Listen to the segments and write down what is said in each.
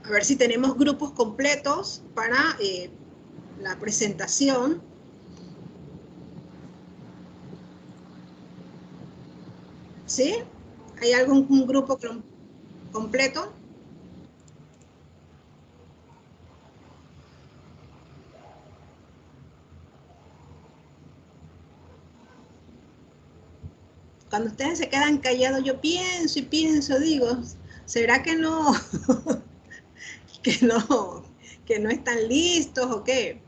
A ver si tenemos grupos completos para la presentación. ¿Sí? ¿Hay algún grupo completo? Cuando ustedes se quedan callados, yo pienso y pienso, digo, ¿será que no, que no están listos o qué?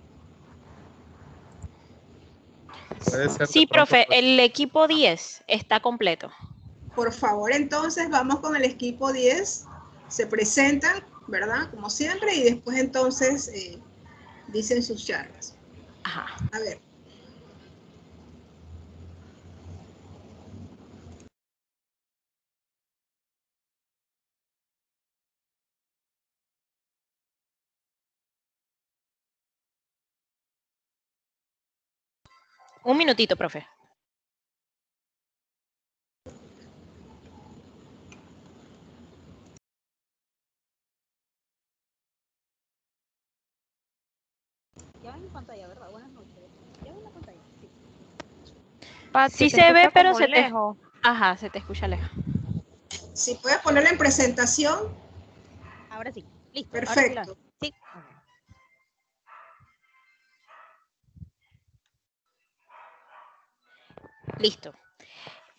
Puede ser Sí, pronto, profe, pues. el equipo 10 está completo. Por favor, entonces vamos con el equipo 10, se presentan, ¿verdad? Como siempre, y después entonces dicen sus charlas. Ajá. A ver. Un minutito, profe. Ya ven en pantalla, ¿verdad? Buenas noches. Ya ven la pantalla. Sí. Sí se ve, pero se te... lejos. Ajá, se te escucha lejos. Si puedes ponerla en presentación. Ahora sí. Listo. Perfecto. Sí. Listo.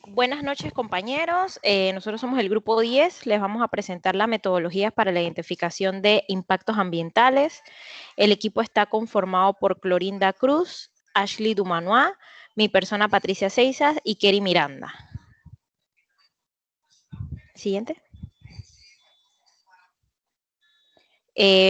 Buenas noches, compañeros. Nosotros somos el grupo 10. Les vamos a presentar las metodologías para la identificación de impactos ambientales. El equipo está conformado por Clorinda Cruz, Ashley Dumanois, mi persona Patricia Seizas y Kerry Miranda. Siguiente.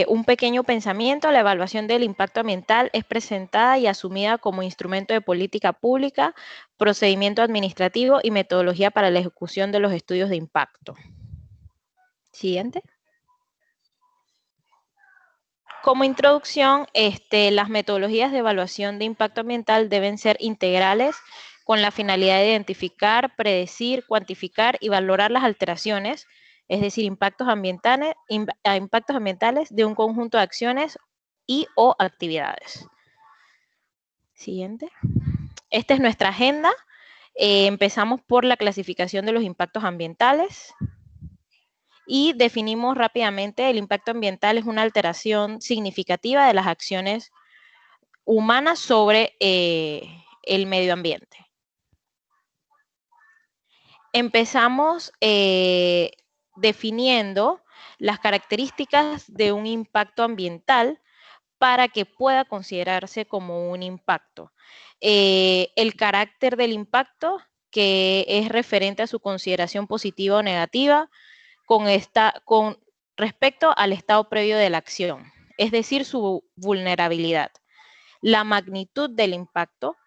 Un pequeño pensamiento: la evaluación del impacto ambiental es presentada y asumida como instrumento de política pública, procedimiento administrativo y metodología para la ejecución de los estudios de impacto. Siguiente. Como introducción, las metodologías de evaluación de impacto ambiental deben ser integrales con la finalidad de identificar, predecir, cuantificar y valorar las alteraciones, es decir, impactos ambientales de un conjunto de acciones y o actividades. Siguiente. Esta es nuestra agenda. Empezamos por la clasificación de los impactos ambientales. Y definimos rápidamente: el impacto ambiental es una alteración significativa de las acciones humanas sobre el medio ambiente. Empezamos definiendo las características de un impacto ambiental para que pueda considerarse como un impacto. El carácter del impacto, que es referente a su consideración positiva o negativa con respecto al estado previo de la acción, es decir, su vulnerabilidad. La magnitud del impacto,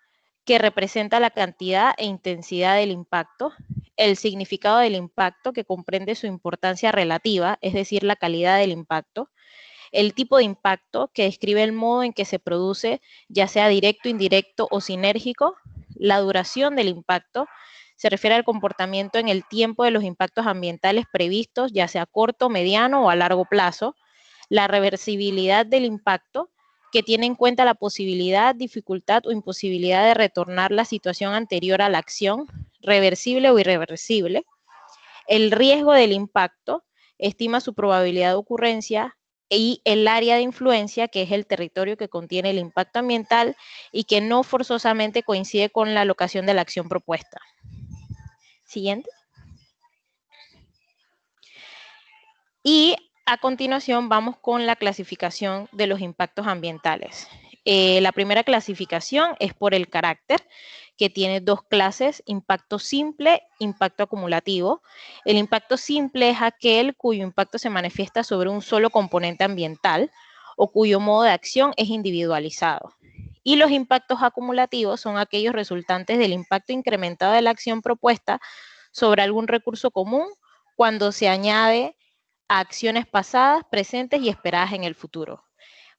que representa la cantidad e intensidad del impacto. El significado del impacto, que comprende su importancia relativa, es decir, la calidad del impacto. El tipo de impacto, que describe el modo en que se produce, ya sea directo, indirecto o sinérgico. La duración del impacto se refiere al comportamiento en el tiempo de los impactos ambientales previstos, ya sea corto, mediano o a largo plazo. La reversibilidad del impacto, que tiene en cuenta la posibilidad, dificultad o imposibilidad de retornar la situación anterior a la acción, reversible o irreversible. El riesgo del impacto, estima su probabilidad de ocurrencia, y el área de influencia, que es el territorio que contiene el impacto ambiental y que no forzosamente coincide con la locación de la acción propuesta. Siguiente. Y a continuación vamos con la clasificación de los impactos ambientales. La primera clasificación es por el carácter, que tiene dos clases: impacto simple, impacto acumulativo. El impacto simple es aquel cuyo impacto se manifiesta sobre un solo componente ambiental o cuyo modo de acción es individualizado. Y los impactos acumulativos son aquellos resultantes del impacto incrementado de la acción propuesta sobre algún recurso común cuando se añade a acciones pasadas, presentes y esperadas en el futuro.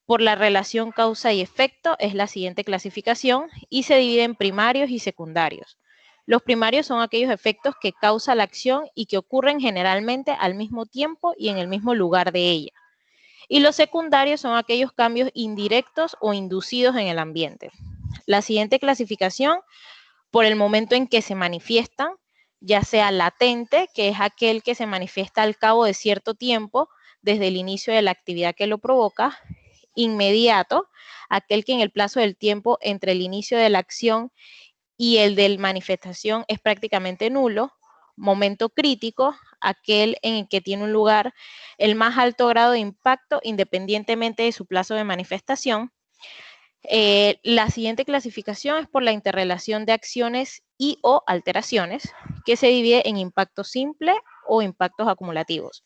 Por la relación causa y efecto es la siguiente clasificación y se divide en primarios y secundarios. Los primarios son aquellos efectos que causa la acción y que ocurren generalmente al mismo tiempo y en el mismo lugar de ella. Y los secundarios son aquellos cambios indirectos o inducidos en el ambiente. La siguiente clasificación, por el momento en que se manifiestan, ya sea latente, que es aquel que se manifiesta al cabo de cierto tiempo desde el inicio de la actividad que lo provoca; inmediato, aquel que en el plazo del tiempo entre el inicio de la acción y el de manifestación es prácticamente nulo; momento crítico, aquel en el que tiene un lugar el más alto grado de impacto independientemente de su plazo de manifestación. La siguiente clasificación es por la interrelación de acciones y o alteraciones, que se divide en impacto simple o impactos acumulativos.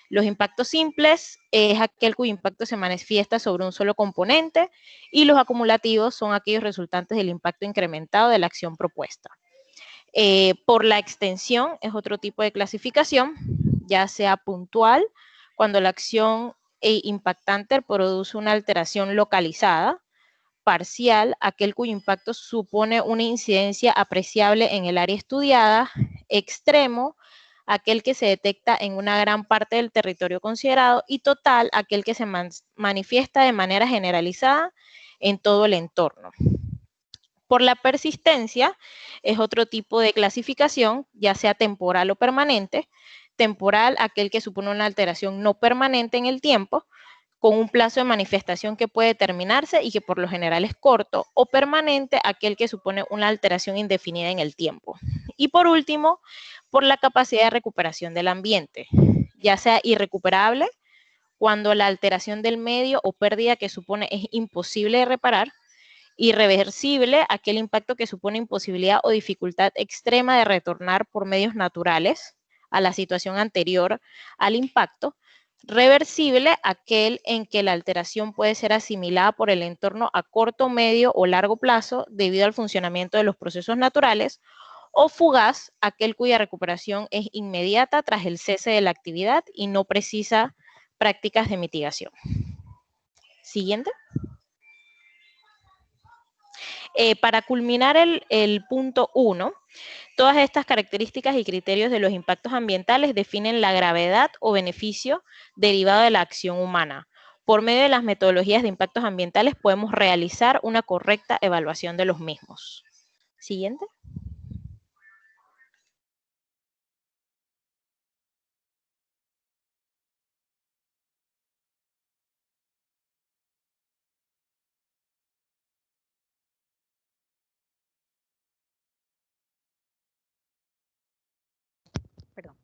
Los impactos simples es aquel cuyo impacto se manifiesta sobre un solo componente, y los acumulativos son aquellos resultantes del impacto incrementado de la acción propuesta. Por la extensión es otro tipo de clasificación, ya sea puntual, cuando la acción impactante produce una alteración localizada; parcial, aquel cuyo impacto supone una incidencia apreciable en el área estudiada; extremo, aquel que se detecta en una gran parte del territorio considerado; y total, aquel que se manifiesta de manera generalizada en todo el entorno. Por la persistencia es otro tipo de clasificación, ya sea temporal o permanente. Temporal, aquel que supone una alteración no permanente en el tiempo, con un plazo de manifestación que puede terminarse y que por lo general es corto; o permanente, aquel que supone una alteración indefinida en el tiempo. Y por último, por la capacidad de recuperación del ambiente, ya sea irrecuperable, cuando la alteración del medio o pérdida que supone es imposible de reparar; irreversible, aquel impacto que supone imposibilidad o dificultad extrema de retornar por medios naturales a la situación anterior al impacto; reversible, aquel en que la alteración puede ser asimilada por el entorno a corto, medio o largo plazo debido al funcionamiento de los procesos naturales; o fugaz, aquel cuya recuperación es inmediata tras el cese de la actividad y no precisa prácticas de mitigación. Siguiente. Para culminar el punto 1, todas estas características y criterios de los impactos ambientales definen la gravedad o beneficio derivado de la acción humana. Por medio de las metodologías de impactos ambientales podemos realizar una correcta evaluación de los mismos. Siguiente. Perdón.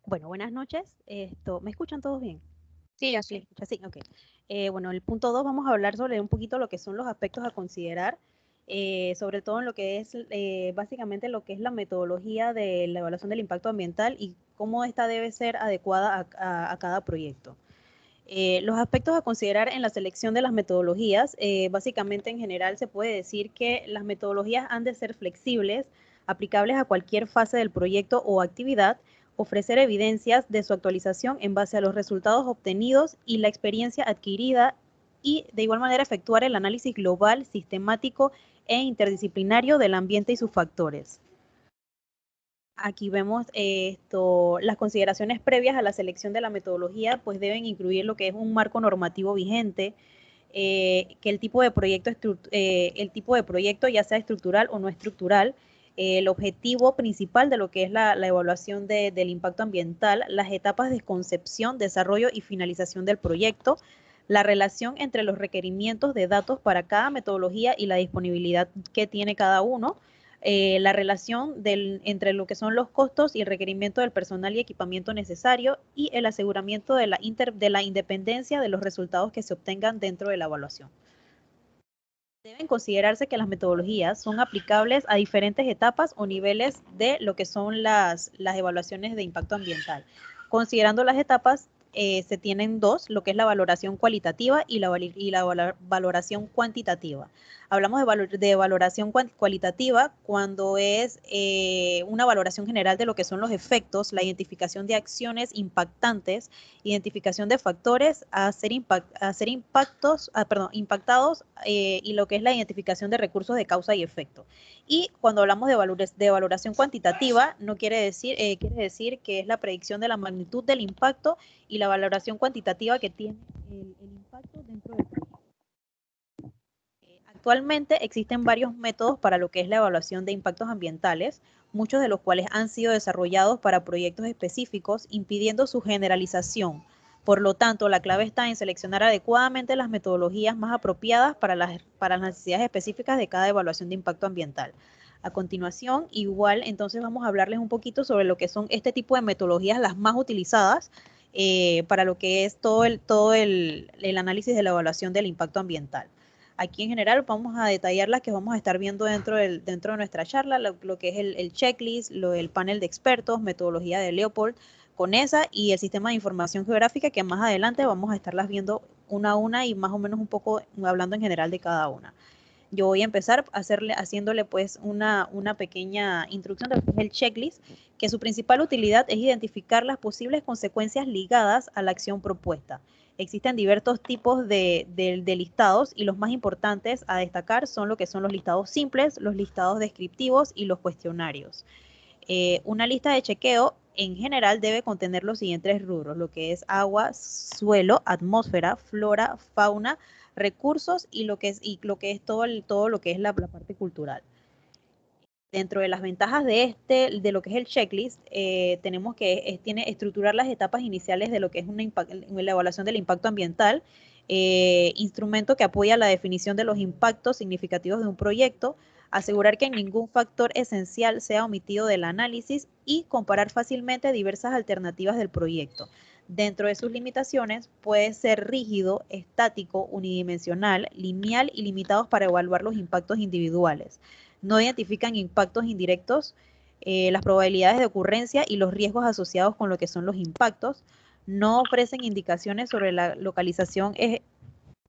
Bueno, buenas noches. ¿Me escuchan todos bien? Sí, Sí, sí, ok. Bueno, el punto 2 vamos a hablar sobre un poquito lo que son los aspectos a considerar, sobre todo en lo que es básicamente lo que es la metodología de la evaluación del impacto ambiental y cómo esta debe ser adecuada a cada proyecto. Los aspectos a considerar en la selección de las metodologías, básicamente en general se puede decir que las metodologías han de ser flexibles, aplicables a cualquier fase del proyecto o actividad, ofrecer evidencias de su actualización en base a los resultados obtenidos y la experiencia adquirida, y de igual manera efectuar el análisis global, sistemático e interdisciplinario del ambiente y sus factores. Aquí vemos las consideraciones previas a la selección de la metodología, pues deben incluir lo que es un marco normativo vigente, que el tipo de proyecto ya sea estructural o no estructural, el objetivo principal de lo que es la evaluación del impacto ambiental, las etapas de concepción, desarrollo y finalización del proyecto, la relación entre los requerimientos de datos para cada metodología y la disponibilidad que tiene cada uno, la relación entre lo que son los costos y el requerimiento del personal y equipamiento necesario, y el aseguramiento de la independencia de los resultados que se obtengan dentro de la evaluación. Deben considerarse que las metodologías son aplicables a diferentes etapas o niveles de lo que son las evaluaciones de impacto ambiental. Considerando las etapas, se tienen dos, lo que es la valoración cualitativa y la valoración cuantitativa. Hablamos de valoración cualitativa cuando es una valoración general de lo que son los efectos, la identificación de acciones impactantes, identificación de factores a ser impactados y lo que es la identificación de recursos de causa y efecto. Y cuando hablamos de valoración cuantitativa, no quiere decir que es la predicción de la magnitud del impacto y la valoración cuantitativa que tiene el impacto dentro del proyecto. Actualmente existen varios métodos para lo que es la evaluación de impactos ambientales, muchos de los cuales han sido desarrollados para proyectos específicos, impidiendo su generalización. Por lo tanto, la clave está en seleccionar adecuadamente las metodologías más apropiadas para las necesidades específicas de cada evaluación de impacto ambiental. A continuación, igual, entonces vamos a hablarles un poquito sobre lo que son este tipo de metodologías, las más utilizadas para lo que es todo el análisis de la evaluación del impacto ambiental. Aquí en general vamos a detallar las que vamos a estar viendo dentro de nuestra charla, lo que es el checklist, el panel de expertos, metodología de Leopold, CONESA y el sistema de información geográfica, que más adelante vamos a estarlas viendo una a una y más o menos un poco hablando en general de cada una. Yo voy a empezar haciéndole pues una pequeña introducción de lo que es el checklist, que su principal utilidad es identificar las posibles consecuencias ligadas a la acción propuesta. Existen diversos tipos de listados y los más importantes a destacar son lo que son los listados simples, los listados descriptivos y los cuestionarios. Una lista de chequeo en general debe contener los siguientes rubros, lo que es agua, suelo, atmósfera, flora, fauna, recursos y lo que es todo lo que es la parte cultural. Dentro de las ventajas de lo que es el checklist, tenemos que estructurar las etapas iniciales de lo que es la evaluación del impacto ambiental, instrumento que apoya la definición de los impactos significativos de un proyecto, asegurar que ningún factor esencial sea omitido del análisis y comparar fácilmente diversas alternativas del proyecto. Dentro de sus limitaciones, puede ser rígido, estático, unidimensional, lineal y limitados para evaluar los impactos individuales. No identifican impactos indirectos, las probabilidades de ocurrencia y los riesgos asociados con lo que son los impactos. No ofrecen indicaciones sobre la localización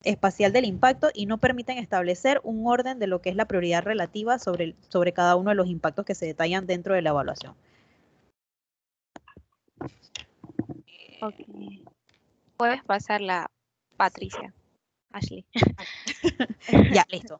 espacial del impacto y no permiten establecer un orden de lo que es la prioridad relativa sobre cada uno de los impactos que se detallan dentro de la evaluación. Okay. Puedes pasarla, Patricia. Ashley. Ya, listo.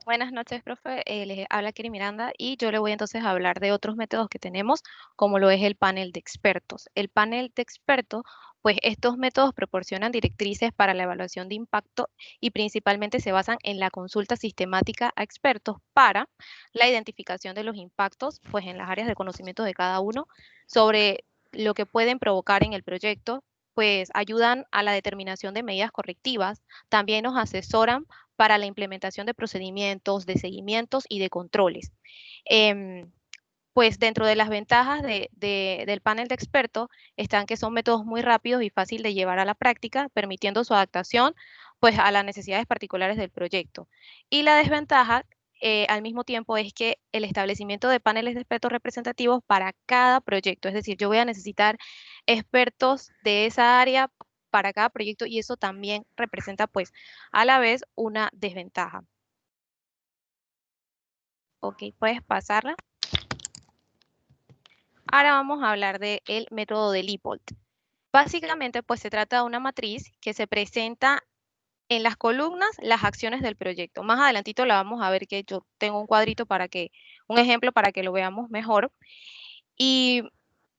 Buenas noches, profe. Les habla Kiri Miranda y yo le voy entonces a hablar de otros métodos que tenemos, como lo es el panel de expertos. El panel de expertos, pues estos métodos proporcionan directrices para la evaluación de impacto y principalmente se basan en la consulta sistemática a expertos para la identificación de los impactos, pues en las áreas de conocimiento de cada uno, sobre lo que pueden provocar en el proyecto, pues ayudan a la determinación de medidas correctivas, también nos asesoran para la implementación de procedimientos, de seguimientos y de controles. Pues dentro de las ventajas del panel de expertos están que son métodos muy rápidos y fáciles de llevar a la práctica, permitiendo su adaptación pues, a las necesidades particulares del proyecto. Y la desventaja al mismo tiempo es que el establecimiento de paneles de expertos representativos para cada proyecto, es decir, yo voy a necesitar expertos de esa área para cada proyecto y eso también representa pues a la vez una desventaja. Ok, puedes pasarla. Ahora vamos a hablar del método de Leopold. Básicamente pues se trata de una matriz que se presenta en las columnas las acciones del proyecto. Más adelantito la vamos a ver que yo tengo un cuadrito un ejemplo para que lo veamos mejor. Y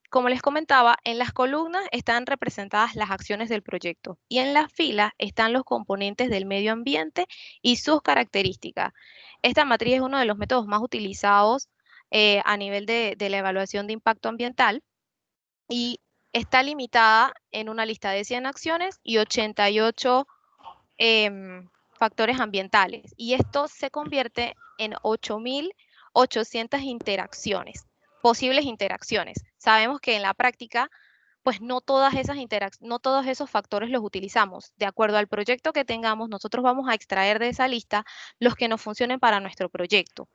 como les comentaba, en las columnas están representadas las acciones del proyecto y en las filas están los componentes del medio ambiente y sus características. Esta matriz es uno de los métodos más utilizados a nivel de la evaluación de impacto ambiental y está limitada en una lista de 100 acciones y 88 factores ambientales. Y esto se convierte en 8.800 interacciones, posibles interacciones. Sabemos que en la práctica, pues no todos esos factores los utilizamos. De acuerdo al proyecto que tengamos, nosotros vamos a extraer de esa lista los que nos funcionen para nuestro proyecto.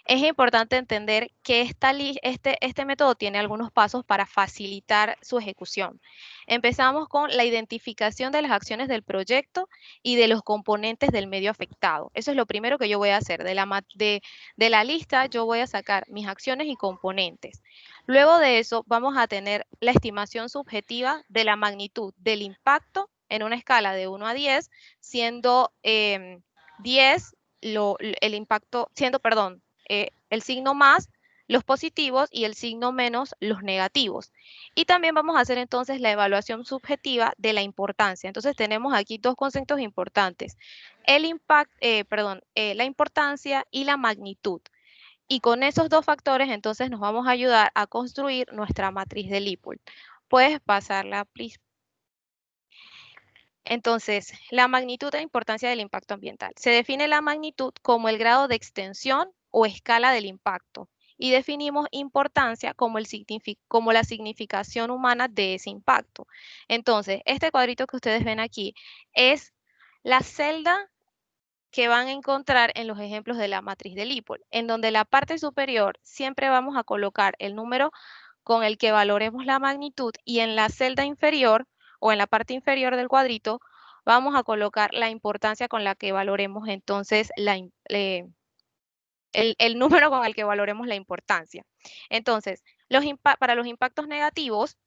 Es importante entender que este método tiene algunos pasos para facilitar su ejecución. Empezamos con la identificación de las acciones del proyecto y de los componentes del medio afectado. Eso es lo primero que yo voy a hacer. De la lista yo voy a sacar mis acciones y componentes. Luego de eso vamos a tener la estimación subjetiva de la magnitud del impacto en una escala de 1 a 10, siendo 10 el impacto, siendo, perdón, el signo más los positivos y el signo menos los negativos. Y también vamos a hacer entonces la evaluación subjetiva de la importancia. Entonces tenemos aquí dos conceptos importantes, la importancia y la magnitud. Y con esos dos factores entonces nos vamos a ayudar a construir nuestra matriz de Lippold. Puedes pasarla, please. Entonces, la magnitud e importancia del impacto ambiental. Se define la magnitud como el grado de extensión o escala del impacto y definimos importancia como la significación humana de ese impacto. Entonces, este cuadrito que ustedes ven aquí es la celda que van a encontrar en los ejemplos de la matriz de Lippold, en donde la parte superior siempre vamos a colocar el número con el que valoremos la magnitud y en la celda inferior o en la parte inferior del cuadrito vamos a colocar la importancia con la que valoremos entonces el número con el que valoremos la importancia. Entonces, para los impactos negativos,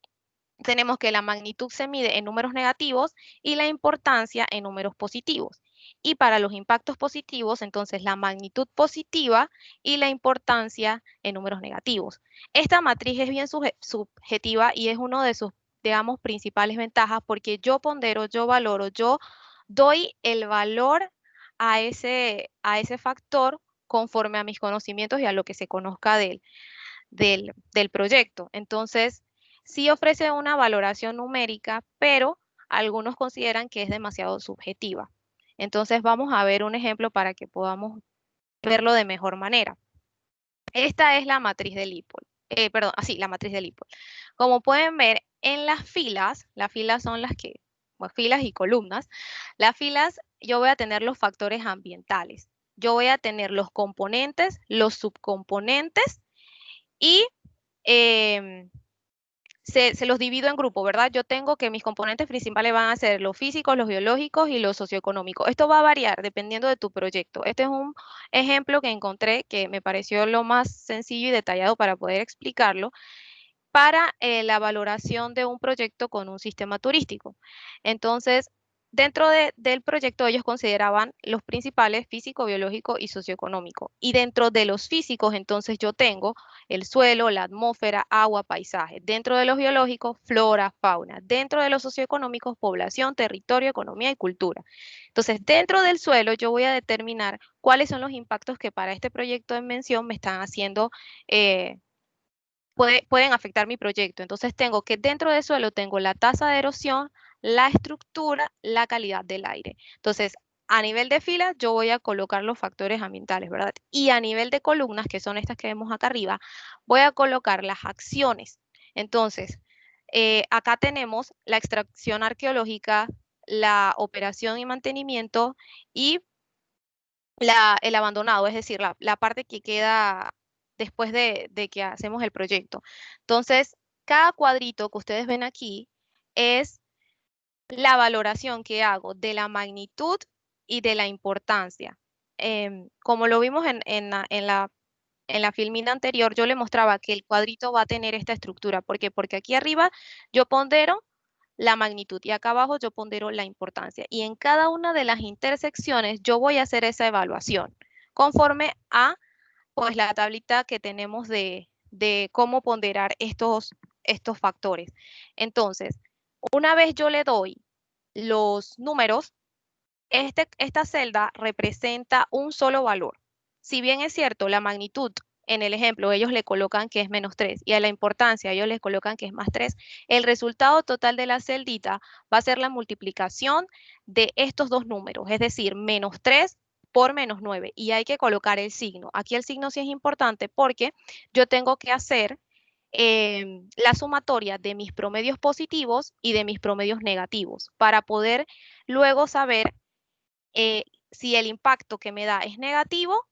tenemos que la magnitud se mide en números negativos y la importancia en números positivos. Y para los impactos positivos, entonces la magnitud positiva y la importancia en números negativos. Esta matriz es bien subjetiva y es uno de sus, digamos, principales ventajas porque yo pondero, yo valoro, yo doy el valor a ese factor conforme a mis conocimientos y a lo que se conozca del proyecto. Entonces, sí ofrece una valoración numérica, pero algunos consideran que es demasiado subjetiva. Entonces, vamos a ver un ejemplo para que podamos verlo de mejor manera. Esta es la matriz de Lippold. La matriz de Lippold. Como pueden ver, en las filas son las que, bueno, filas y columnas, las filas yo voy a tener los factores ambientales. Yo voy a tener los componentes, los subcomponentes y se los divido en grupos, ¿verdad? Yo tengo que mis componentes principales van a ser los físicos, los biológicos y los socioeconómicos. Esto va a variar dependiendo de tu proyecto. Este es un ejemplo que encontré que me pareció lo más sencillo y detallado para poder explicarlo para la valoración de un proyecto con un sistema turístico. Entonces, dentro del proyecto ellos consideraban los principales físico, biológico y socioeconómico. Y dentro de los físicos, entonces yo tengo el suelo, la atmósfera, agua, paisaje. Dentro de los biológicos, flora, fauna. Dentro de los socioeconómicos, población, territorio, economía y cultura. Entonces, dentro del suelo yo voy a determinar cuáles son los impactos que para este proyecto en mención me están haciendo pueden afectar mi proyecto. Entonces tengo que dentro del suelo tengo la tasa de erosión, la estructura, la calidad del aire. Entonces, a nivel de filas, yo voy a colocar los factores ambientales, ¿verdad? Y a nivel de columnas, que son estas que vemos acá arriba, voy a colocar las acciones. Entonces, acá tenemos la extracción arqueológica, la operación y mantenimiento y el abandonado, es decir, la parte que queda después de que hacemos el proyecto. Entonces, cada cuadrito que ustedes ven aquí es la valoración que hago de la magnitud y de la importancia. Como lo vimos en la filmina anterior, yo le mostraba que el cuadrito va a tener esta estructura. ¿Por qué? Porque aquí arriba yo pondero la magnitud y acá abajo yo pondero la importancia. Y en cada una de las intersecciones yo voy a hacer esa evaluación conforme a pues la tablita que tenemos de cómo ponderar estos factores. Entonces, una vez yo le doy los números, esta celda representa un solo valor. Si bien es cierto, la magnitud en el ejemplo ellos le colocan que es -3 y a la importancia ellos les colocan que es +3, el resultado total de la celdita va a ser la multiplicación de estos dos números, es decir, -3 por -9 y hay que colocar el signo. Aquí el signo sí es importante porque yo tengo que hacer la sumatoria de mis promedios positivos y de mis promedios negativos para poder luego saber si el impacto que me da es negativo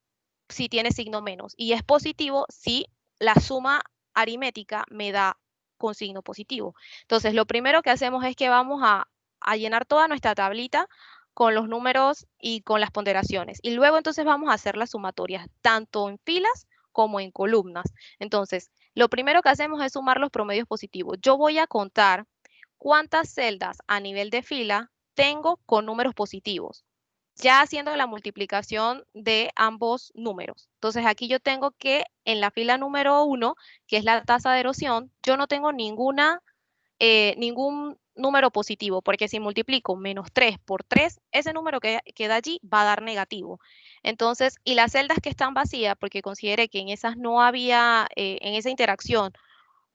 si tiene signo menos, y es positivo si la suma aritmética me da con signo positivo. Entonces, lo primero que hacemos es que vamos a llenar toda nuestra tablita con los números y con las ponderaciones. Y luego entonces vamos a hacer las sumatorias, tanto en filas como en columnas. Entonces, lo primero que hacemos es sumar los promedios positivos. Yo voy a contar cuántas celdas a nivel de fila tengo con números positivos, ya haciendo la multiplicación de ambos números. Entonces aquí yo tengo que en la fila número 1, que es la tasa de erosión, yo no tengo ningún número positivo, porque si multiplico menos 3 por 3, ese número que queda allí va a dar negativo. Entonces, y las celdas que están vacías, porque consideré que en esas no había, en esa interacción,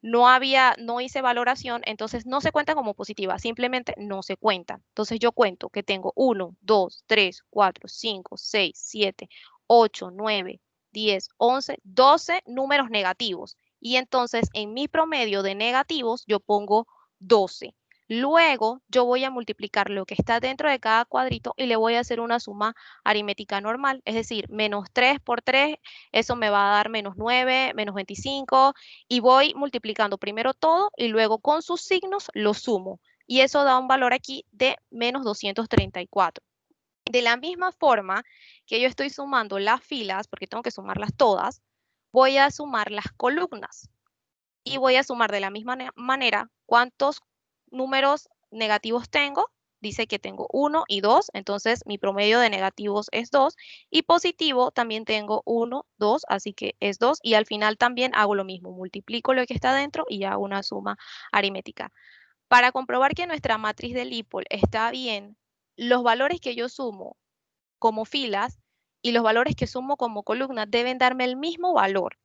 no hice valoración, entonces no se cuentan como positivas, simplemente no se cuentan. Entonces yo cuento que tengo 1, 2, 3, 4, 5, 6, 7, 8, 9, 10, 11, 12 números negativos. Y entonces en mi promedio de negativos yo pongo 12. Luego yo voy a multiplicar lo que está dentro de cada cuadrito y le voy a hacer una suma aritmética normal, es decir, menos 3 por 3, eso me va a dar menos 9, menos 25, y voy multiplicando primero todo y luego con sus signos lo sumo. Y eso da un valor aquí de menos 234. De la misma forma que yo estoy sumando las filas, porque tengo que sumarlas todas, voy a sumar las columnas. Y voy a sumar de la misma manera cuántos números negativos tengo. Dice que tengo 1 y 2, entonces mi promedio de negativos es 2. Y positivo también tengo 1, 2, así que es 2. Y al final también hago lo mismo, multiplico lo que está dentro y hago una suma aritmética. Para comprobar que nuestra matriz de Lipol está bien, los valores que yo sumo como filas y los valores que sumo como columnas deben darme el mismo valor.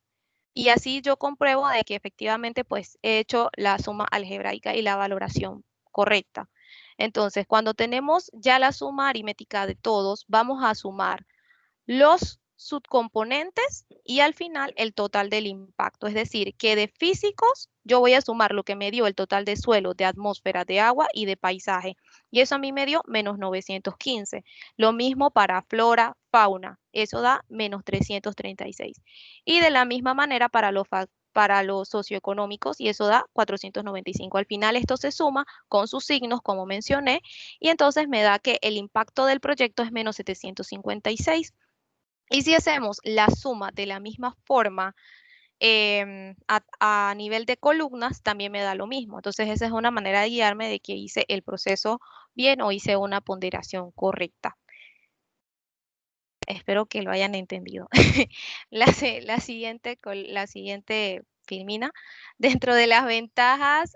Y así yo compruebo de que efectivamente pues he hecho la suma algebraica y la valoración correcta. Entonces, cuando tenemos ya la suma aritmética de todos, vamos a sumar los subcomponentes y al final el total del impacto. Es decir, que de físicos yo voy a sumar lo que me dio el total de suelo, de atmósfera, de agua y de paisaje. Y eso a mí me dio menos 915. Lo mismo para flora, fauna. Eso da menos 336. Y de la misma manera para los socioeconómicos, y eso da 495. Al final esto se suma con sus signos, como mencioné, y entonces me da que el impacto del proyecto es menos 756. Y si hacemos la suma de la misma forma a nivel de columnas, también me da lo mismo. Entonces, esa es una manera de guiarme de que hice el proceso bien o hice una ponderación correcta. Espero que lo hayan entendido. La siguiente Filmina, dentro de las ventajas,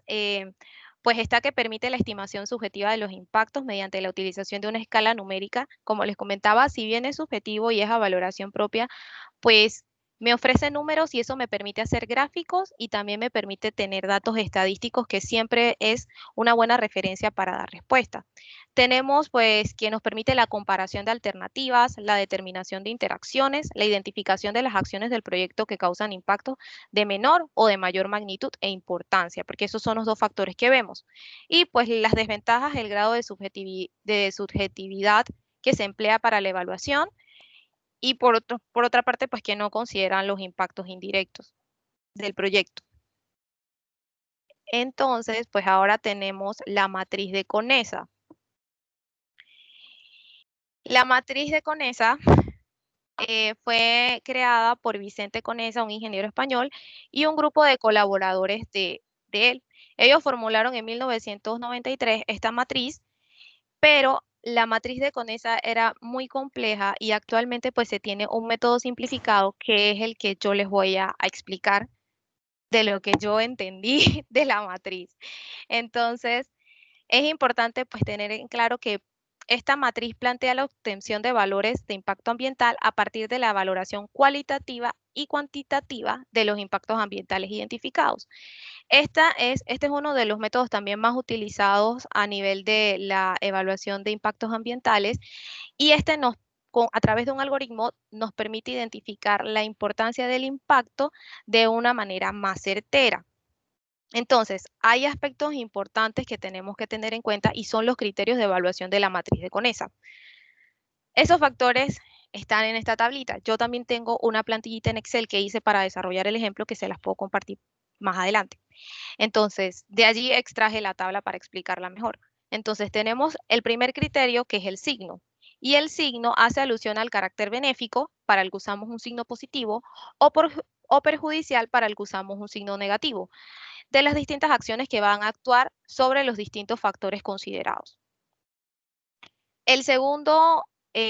pues está que permite la estimación subjetiva de los impactos mediante la utilización de una escala numérica. Como les comentaba, si bien es subjetivo y es a valoración propia, pues me ofrece números y eso me permite hacer gráficos y también me permite tener datos estadísticos, que siempre es una buena referencia para dar respuesta. Tenemos pues que nos permite la comparación de alternativas, la determinación de interacciones, la identificación de las acciones del proyecto que causan impacto de menor o de mayor magnitud e importancia, porque esos son los dos factores que vemos. Y pues las desventajas, el grado de subjetividad que se emplea para la evaluación, y por otra parte, pues que no consideran los impactos indirectos del proyecto. Entonces, pues ahora tenemos la matriz de Conesa. La matriz de Conesa fue creada por Vicente Conesa, un ingeniero español, y un grupo de colaboradores de él. Ellos formularon en 1993 esta matriz, pero la matriz de Conesa era muy compleja y actualmente pues se tiene un método simplificado, que es el que yo les voy a explicar de lo que yo entendí de la matriz. Entonces, es importante pues tener en claro que esta matriz plantea la obtención de valores de impacto ambiental a partir de la valoración cualitativa y cuantitativa de los impactos ambientales identificados. Este es uno de los métodos también más utilizados a nivel de la evaluación de impactos ambientales, y a través de un algoritmo nos permite identificar la importancia del impacto de una manera más certera. Entonces, hay aspectos importantes que tenemos que tener en cuenta y son los criterios de evaluación de la matriz de Conesa. Esos factores están en esta tablita. Yo también tengo una plantillita en Excel que hice para desarrollar el ejemplo que se las puedo compartir más adelante. Entonces, de allí extraje la tabla para explicarla mejor. Entonces, tenemos el primer criterio, que es el signo. Y el signo hace alusión al carácter benéfico, para el que usamos un signo positivo, o perjudicial, para el que usamos un signo negativo, de las distintas acciones que van a actuar sobre los distintos factores considerados. El segundo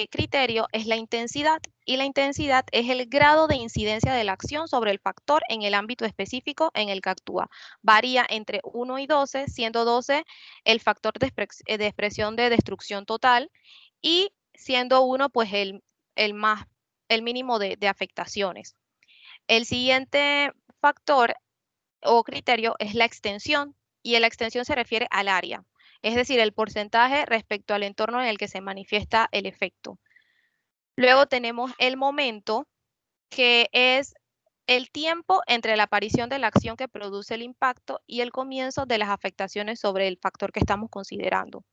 criterio es la intensidad, y la intensidad es el grado de incidencia de la acción sobre el factor en el ámbito específico en el que actúa. Varía entre 1 y 12, siendo 12 el factor de expresión de destrucción total y siendo 1 pues el mínimo de afectaciones. El siguiente factor o criterio es la extensión, y la extensión se refiere al área, es decir, el porcentaje respecto al entorno en el que se manifiesta el efecto. Luego tenemos el momento, que es el tiempo entre la aparición de la acción que produce el impacto y el comienzo de las afectaciones sobre el factor que estamos considerando.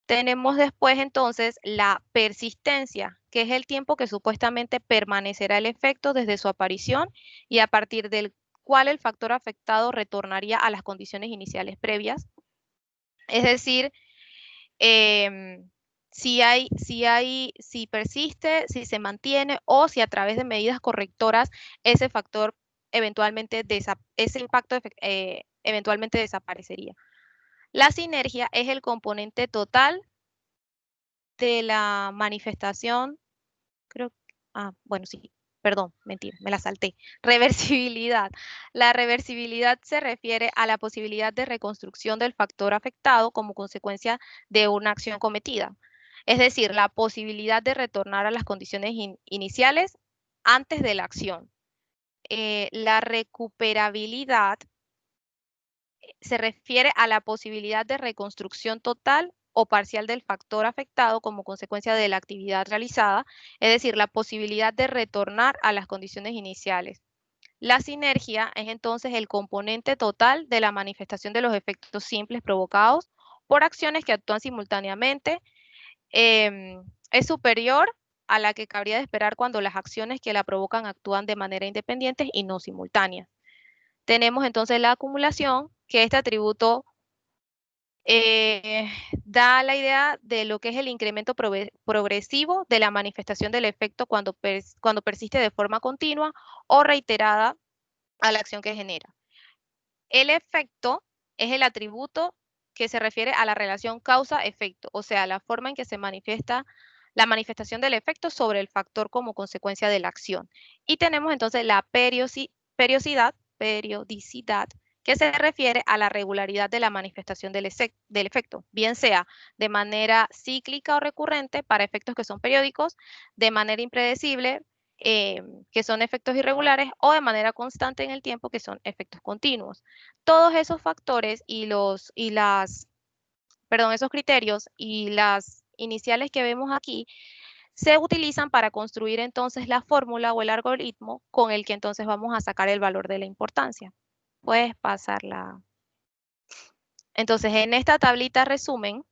Tenemos después entonces la persistencia, que es el tiempo que supuestamente permanecerá el efecto desde su aparición y a partir del cual el factor afectado retornaría a las condiciones iniciales previas. Es decir, si persiste, si se mantiene o si a través de medidas correctoras ese factor eventualmente, ese impacto eventualmente desaparecería. La sinergia es el componente total de la manifestación, bueno, sí, perdón, mentira, me la salté. Reversibilidad. La reversibilidad se refiere a la posibilidad de reconstrucción del factor afectado como consecuencia de una acción cometida. Es decir, la posibilidad de retornar a las condiciones iniciales antes de la acción. La recuperabilidad se refiere a la posibilidad de reconstrucción total o parcial del factor afectado como consecuencia de la actividad realizada, es decir, la posibilidad de retornar a las condiciones iniciales. La sinergia es entonces el componente total de la manifestación de los efectos simples provocados por acciones que actúan simultáneamente. Es superior a la que cabría de esperar cuando las acciones que la provocan actúan de manera independiente y no simultánea. Tenemos entonces la acumulación, que este atributo da la idea de lo que es el incremento progresivo de la manifestación del efecto cuando persiste de forma continua o reiterada a la acción que genera. El efecto es el atributo que se refiere a la relación causa-efecto, o sea, la forma en que se manifiesta la manifestación del efecto sobre el factor como consecuencia de la acción. Y tenemos entonces la periodicidad, que se refiere a la regularidad de la manifestación del efecto, bien sea de manera cíclica o recurrente para efectos que son periódicos, de manera impredecible, que son efectos irregulares, o de manera constante en el tiempo, que son efectos continuos. Todos esos factores esos criterios y las iniciales que vemos aquí se utilizan para construir entonces la fórmula o el algoritmo con el que entonces vamos a sacar el valor de la importancia. Puedes pasarla. Entonces, en esta tablita resumen,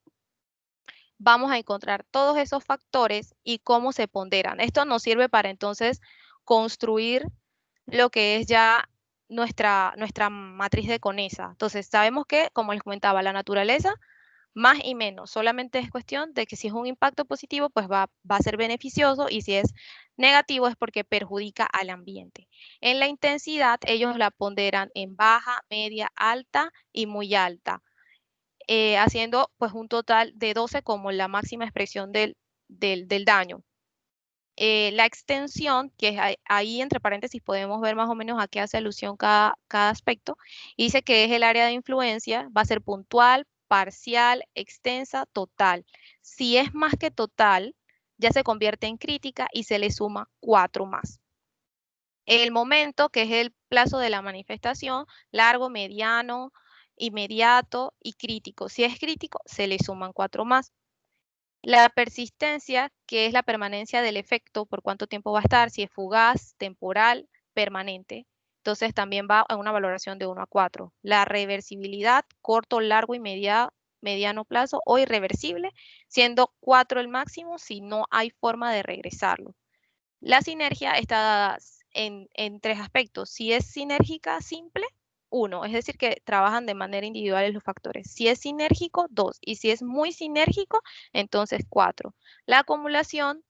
vamos a encontrar todos esos factores y cómo se ponderan. Esto nos sirve para entonces construir lo que es ya nuestra matriz de Conesa. Entonces, sabemos que, como les comentaba, la naturaleza, más y menos, solamente es cuestión de que si es un impacto positivo, pues va a ser beneficioso, y si es negativo es porque perjudica al ambiente. En la intensidad, ellos la ponderan en baja, media, alta y muy alta, haciendo pues un total de 12 como la máxima expresión del daño. La extensión, que es ahí entre paréntesis podemos ver más o menos a qué hace alusión cada aspecto, y dice que es el área de influencia, va a ser puntual, parcial, extensa, total. Si es más que total, ya se convierte en crítica y se le suma 4 más. El momento, que es el plazo de la manifestación, largo, mediano, inmediato y crítico. Si es crítico, se le suman 4 más. La persistencia, que es la permanencia del efecto, por cuánto tiempo va a estar, si es fugaz, temporal, permanente. Entonces también va a una valoración de 1 a 4. La reversibilidad, corto, largo, mediano plazo o irreversible, siendo 4 el máximo si no hay forma de regresarlo. La sinergia está dada en 3 aspectos. Si es sinérgica simple, 1, es decir, que trabajan de manera individual los factores. Si es sinérgico, 2, y si es muy sinérgico, entonces 4. La acumulación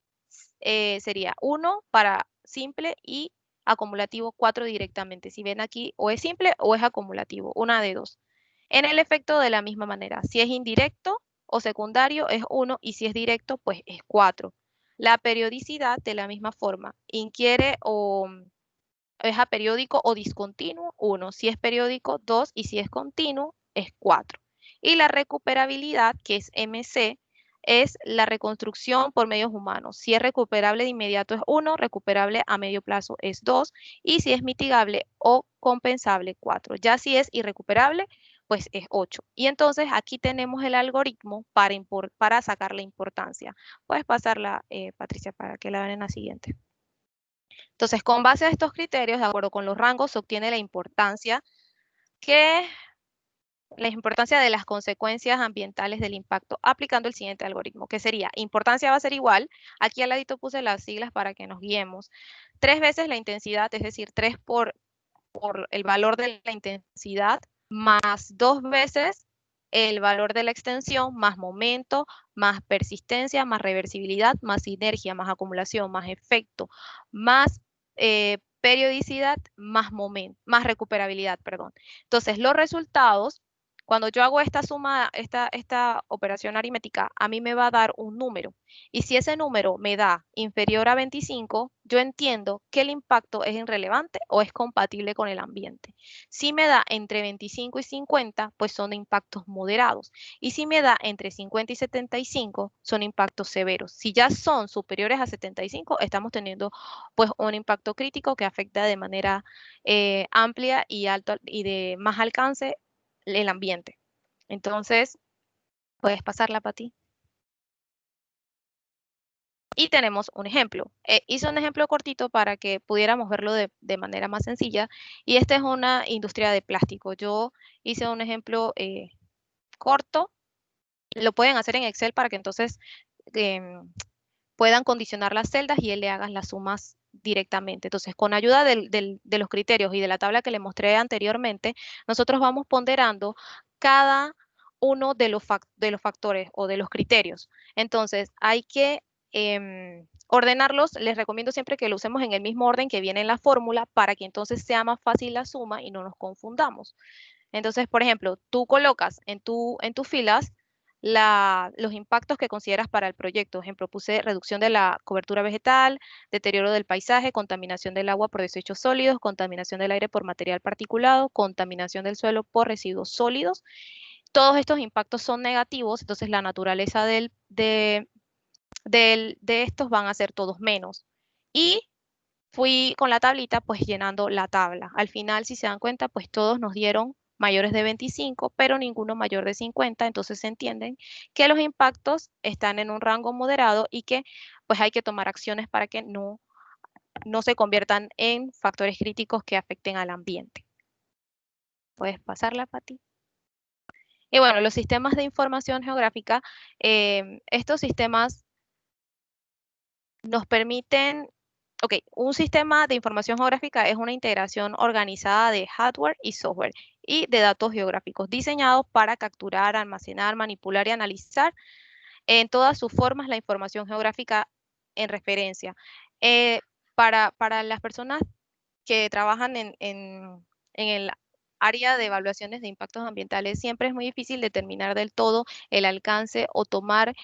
sería 1 para simple y acumulativo 4 directamente. Si ven aquí, o es simple o es acumulativo, una de dos. En el efecto de la misma manera, si es indirecto o secundario es 1 y si es directo, pues es 4. La periodicidad de la misma forma, inquiere o es aperiódico o discontinuo, 1. Si es periódico, 2. Y si es continuo, es 4. Y la recuperabilidad, que es MC, es la reconstrucción por medios humanos. Si es recuperable de inmediato es 1, recuperable a medio plazo es 2, y si es mitigable o compensable, 4. Ya si es irrecuperable, pues es 8. Y entonces aquí tenemos el algoritmo para sacar la importancia. Puedes pasarla, Patricia, para que la vean en la siguiente. Entonces, con base a estos criterios, de acuerdo con los rangos, se obtiene la importancia de las consecuencias ambientales del impacto aplicando el siguiente algoritmo, que sería, importancia va a ser igual, aquí al ladito puse las siglas para que nos guiemos, 3 veces la intensidad, es decir, 3 por el valor de la intensidad, más 2 veces el valor de la extensión, más momento, más persistencia, más reversibilidad, más sinergia, más acumulación, más efecto, más periodicidad, más momento, más recuperabilidad, perdón. Entonces, los resultados, cuando yo hago esta suma, esta operación aritmética, a mí me va a dar un número. Y si ese número me da inferior a 25, yo entiendo que el impacto es irrelevante o es compatible con el ambiente. Si me da entre 25 y 50, pues son impactos moderados. Y si me da entre 50 y 75, son impactos severos. Si ya son superiores a 75, estamos teniendo pues un impacto crítico que afecta de manera amplia y alto y de más alcance el ambiente. Entonces, puedes pasarla para ti. Y tenemos un ejemplo. Hice un ejemplo cortito para que pudiéramos verlo de manera más sencilla. Y esta es una industria de plástico. Yo hice un ejemplo corto. Lo pueden hacer en Excel para que entonces puedan condicionar las celdas y él le hagan las sumas directamente. Entonces, con ayuda de los criterios y de la tabla que le mostré anteriormente, nosotros vamos ponderando cada uno de los factores o de los criterios. Entonces, hay que ordenarlos. Les recomiendo siempre que lo usemos en el mismo orden que viene en la fórmula para que entonces sea más fácil la suma y no nos confundamos. Entonces, por ejemplo, tú colocas en tus filas los impactos que consideras para el proyecto. Por ejemplo, puse reducción de la cobertura vegetal, deterioro del paisaje, contaminación del agua por desechos sólidos, contaminación del aire por material particulado, contaminación del suelo por residuos sólidos. Todos estos impactos son negativos, entonces la naturaleza de estos van a ser todos menos. Y fui con la tablita pues llenando la tabla. Al final, si se dan cuenta, pues todos nos dieron mayores de 25, pero ninguno mayor de 50, entonces se entienden que los impactos están en un rango moderado y que pues hay que tomar acciones para que no se conviertan en factores críticos que afecten al ambiente. ¿Puedes pasarla, Pati? Y bueno, los sistemas de información geográfica, estos sistemas nos permiten, un sistema de información geográfica es una integración organizada de hardware y software y de datos geográficos diseñados para capturar, almacenar, manipular y analizar en todas sus formas la información geográfica en referencia. Para las personas que trabajan en el área de evaluaciones de impactos ambientales, siempre es muy difícil determinar del todo el alcance o tomar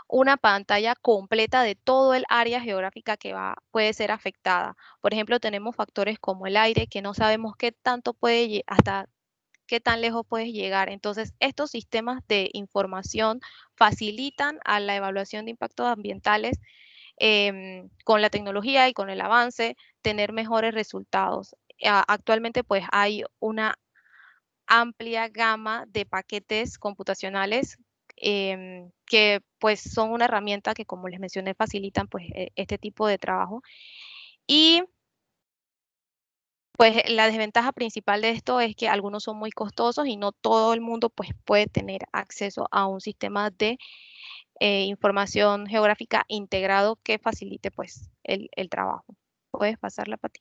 una pantalla completa de todo el área geográfica que puede ser afectada. Por ejemplo, tenemos factores como el aire, que no sabemos qué tanto hasta qué tan lejos puedes llegar. Entonces, estos sistemas de información facilitan a la evaluación de impactos ambientales con la tecnología y con el avance, tener mejores resultados. Actualmente, pues, hay una amplia gama de paquetes computacionales que pues son una herramienta que, como les mencioné, facilitan pues este tipo de trabajo. Y Pues la desventaja principal de esto es que algunos son muy costosos y no todo el mundo pues, puede tener acceso a un sistema de información geográfica integrado que facilite pues, el trabajo. Puedes pasarla para ti.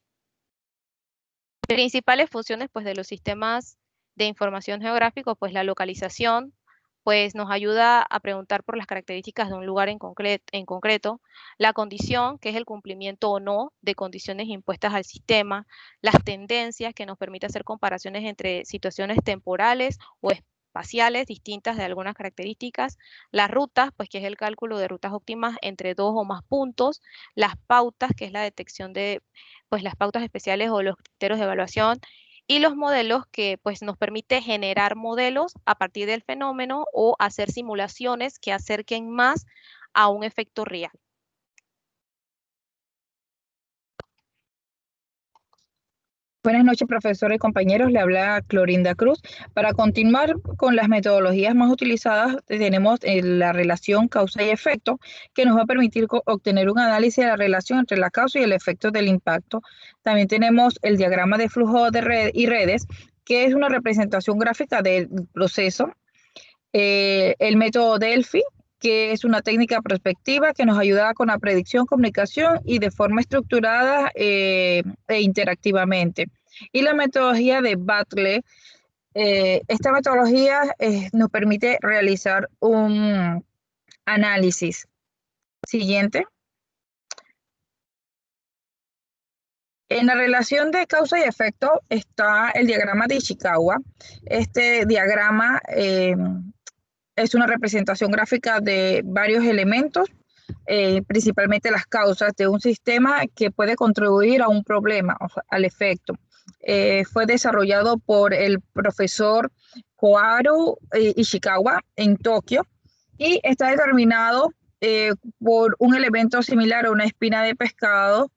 Principales funciones pues, de los sistemas de información geográfico, pues la localización, pues nos ayuda a preguntar por las características de un lugar en concreto, la condición, que es el cumplimiento o no de condiciones impuestas al sistema, las tendencias, que nos permite hacer comparaciones entre situaciones temporales o espaciales distintas de algunas características, las rutas, pues que es el cálculo de rutas óptimas entre dos o más puntos, las pautas, que es la detección de pues las pautas especiales o los criterios de evaluación, y los modelos que pues nos permite generar modelos a partir del fenómeno o hacer simulaciones que acerquen más a un efecto real. Buenas noches, profesores y compañeros. Le habla Clorinda Cruz. Para continuar con las metodologías más utilizadas, tenemos la relación causa y efecto, que nos va a permitir obtener un análisis de la relación entre la causa y el efecto del impacto. También tenemos el diagrama de flujo de red y redes, que es una representación gráfica del proceso. El método Delphi, que es una técnica prospectiva que nos ayuda con la predicción, comunicación y de forma estructurada e interactivamente. Y la metodología de Battle, esta metodología nos permite realizar un análisis. Siguiente. En la relación de causa y efecto está el diagrama de Ishikawa. Este diagrama es una representación gráfica de varios elementos, principalmente las causas de un sistema que puede contribuir a un problema, o sea, al efecto. Fue desarrollado por el profesor Koharu Ishikawa en Tokio y está determinado por un elemento similar a una espina de pescado,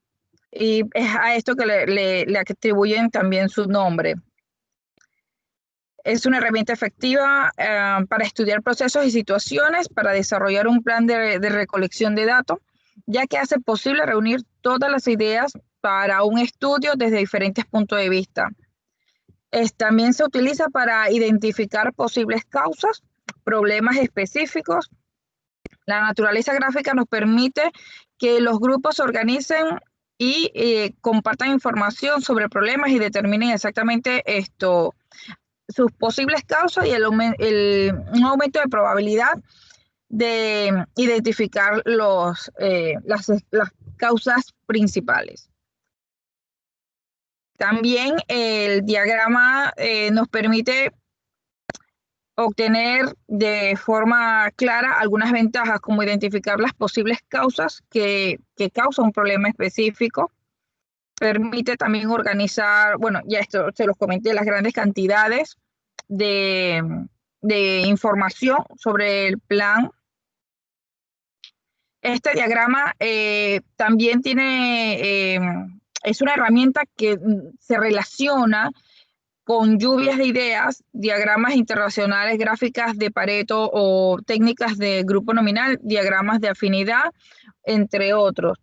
y es a esto que le atribuyen también su nombre. Es una herramienta efectiva para estudiar procesos y situaciones, para desarrollar un plan de recolección de datos, ya que hace posible reunir todas las ideas para un estudio desde diferentes puntos de vista. También se utiliza para identificar posibles causas, problemas específicos. La naturaleza gráfica nos permite que los grupos se organicen y compartan información sobre problemas y determinen exactamente sus posibles causas y un aumento de probabilidad de identificar las causas principales. También el diagrama nos permite obtener de forma clara algunas ventajas, como identificar las posibles causas que causan un problema específico. Permite también organizar, bueno, ya esto se los comenté, las grandes cantidades de información sobre el plan. Este diagrama también es una herramienta que se relaciona con lluvias de ideas, diagramas internacionales, gráficas de Pareto o técnicas de grupo nominal, diagramas de afinidad, entre otros.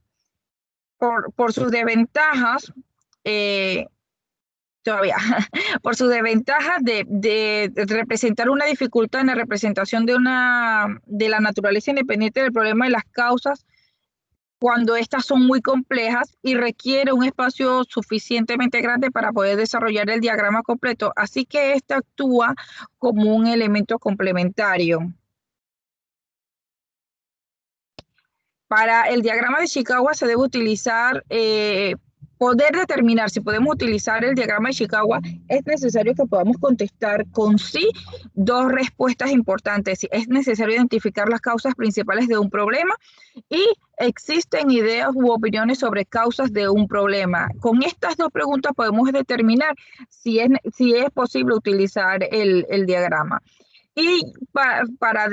Por sus desventajas, por sus desventajas de representar una dificultad en la representación de la naturaleza independiente del problema y las causas, cuando estas son muy complejas y requiere un espacio suficientemente grande para poder desarrollar el diagrama completo. Así que este actúa como un elemento complementario. Para el diagrama de Ishikawa se debe utilizar, poder determinar si podemos utilizar el diagrama de Ishikawa, es necesario que podamos contestar con sí dos respuestas importantes. Es necesario identificar las causas principales de un problema y existen ideas u opiniones sobre causas de un problema. Con estas dos preguntas podemos determinar si es posible utilizar el diagrama. Y para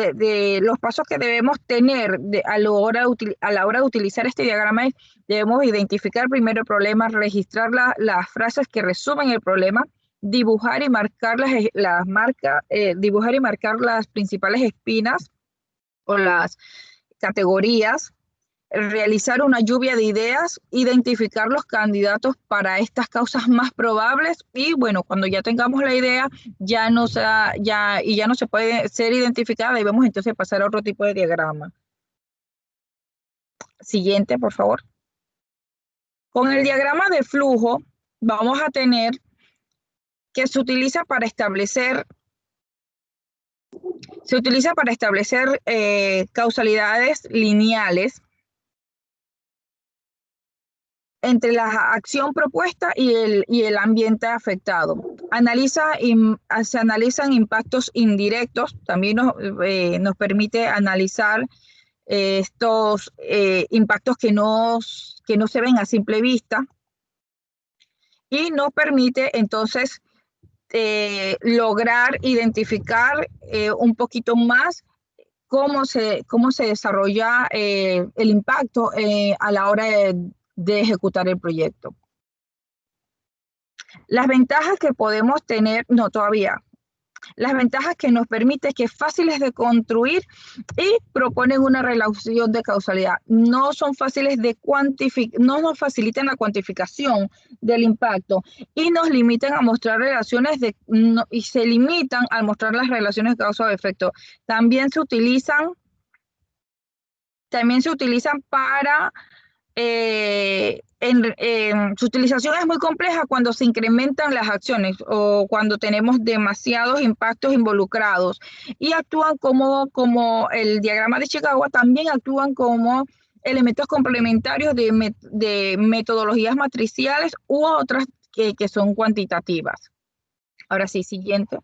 los pasos que debemos tener a la hora de utilizar este diagrama, debemos identificar primero el problema, registrar las frases que resumen el problema, dibujar y marcar las principales espinas o las categorías, realizar una lluvia de ideas, identificar los candidatos para estas causas más probables y bueno, cuando ya tengamos la idea ya no se puede ser identificada, debemos entonces pasar a otro tipo de diagrama. Siguiente, por favor. Con el diagrama de flujo vamos a tener que se utiliza para establecer causalidades lineales entre la acción propuesta y el ambiente afectado. Se analizan impactos indirectos, también nos permite analizar estos impactos que no se ven a simple vista y nos permite entonces lograr identificar un poquito más cómo se desarrolla el impacto a la hora de ejecutar el proyecto. Las ventajas que podemos tener, no todavía, las ventajas que nos permite que es fáciles de construir y proponen una relación de causalidad. No son fáciles de cuantificar, no nos facilitan la cuantificación del impacto y nos limitan a mostrar relaciones y se limitan al mostrar las relaciones de causa-efecto. También se utilizan para su utilización es muy compleja cuando se incrementan las acciones o cuando tenemos demasiados impactos involucrados y actúan como el diagrama de Chicago, también actúan como elementos complementarios de metodologías matriciales u otras que son cuantitativas. Ahora sí, siguiente.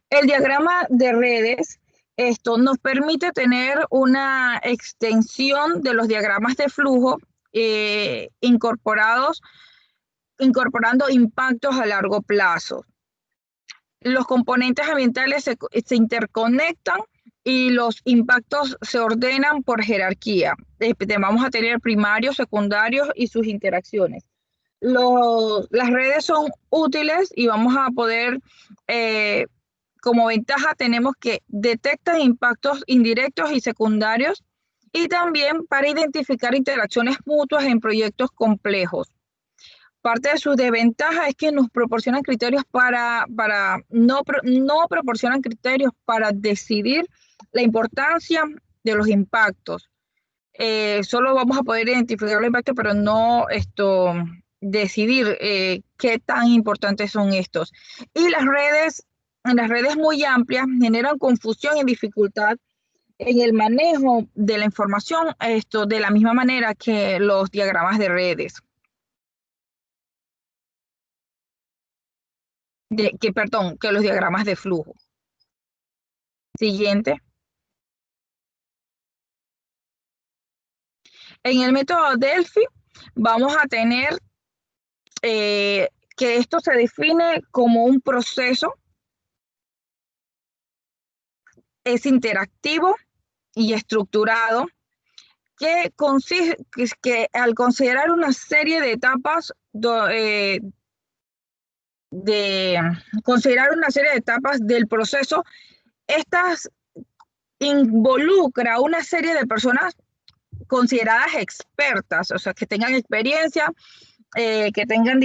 El diagrama de redes. Esto nos permite tener una extensión de los diagramas de flujo incorporando impactos a largo plazo. Los componentes ambientales se interconectan y los impactos se ordenan por jerarquía. Vamos a tener primarios, secundarios y sus interacciones. Las redes son útiles y vamos a poder como ventaja tenemos que detectan impactos indirectos y secundarios y también para identificar interacciones mutuas en proyectos complejos. Parte de su desventaja es que nos proporcionan criterios no proporcionan criterios para decidir la importancia de los impactos. Solo vamos a poder identificar los impactos, pero no decidir qué tan importantes son estos. Y las redes muy amplias generan confusión y dificultad en el manejo de la información, de la misma manera que los diagramas de redes. Que los diagramas de flujo. Siguiente. En el método Delphi vamos a tener que esto se define como un proceso. Es interactivo y estructurado que al considerar una serie de etapas del proceso, estas involucra una serie de personas consideradas expertas, o sea, que tengan experiencia, que tengan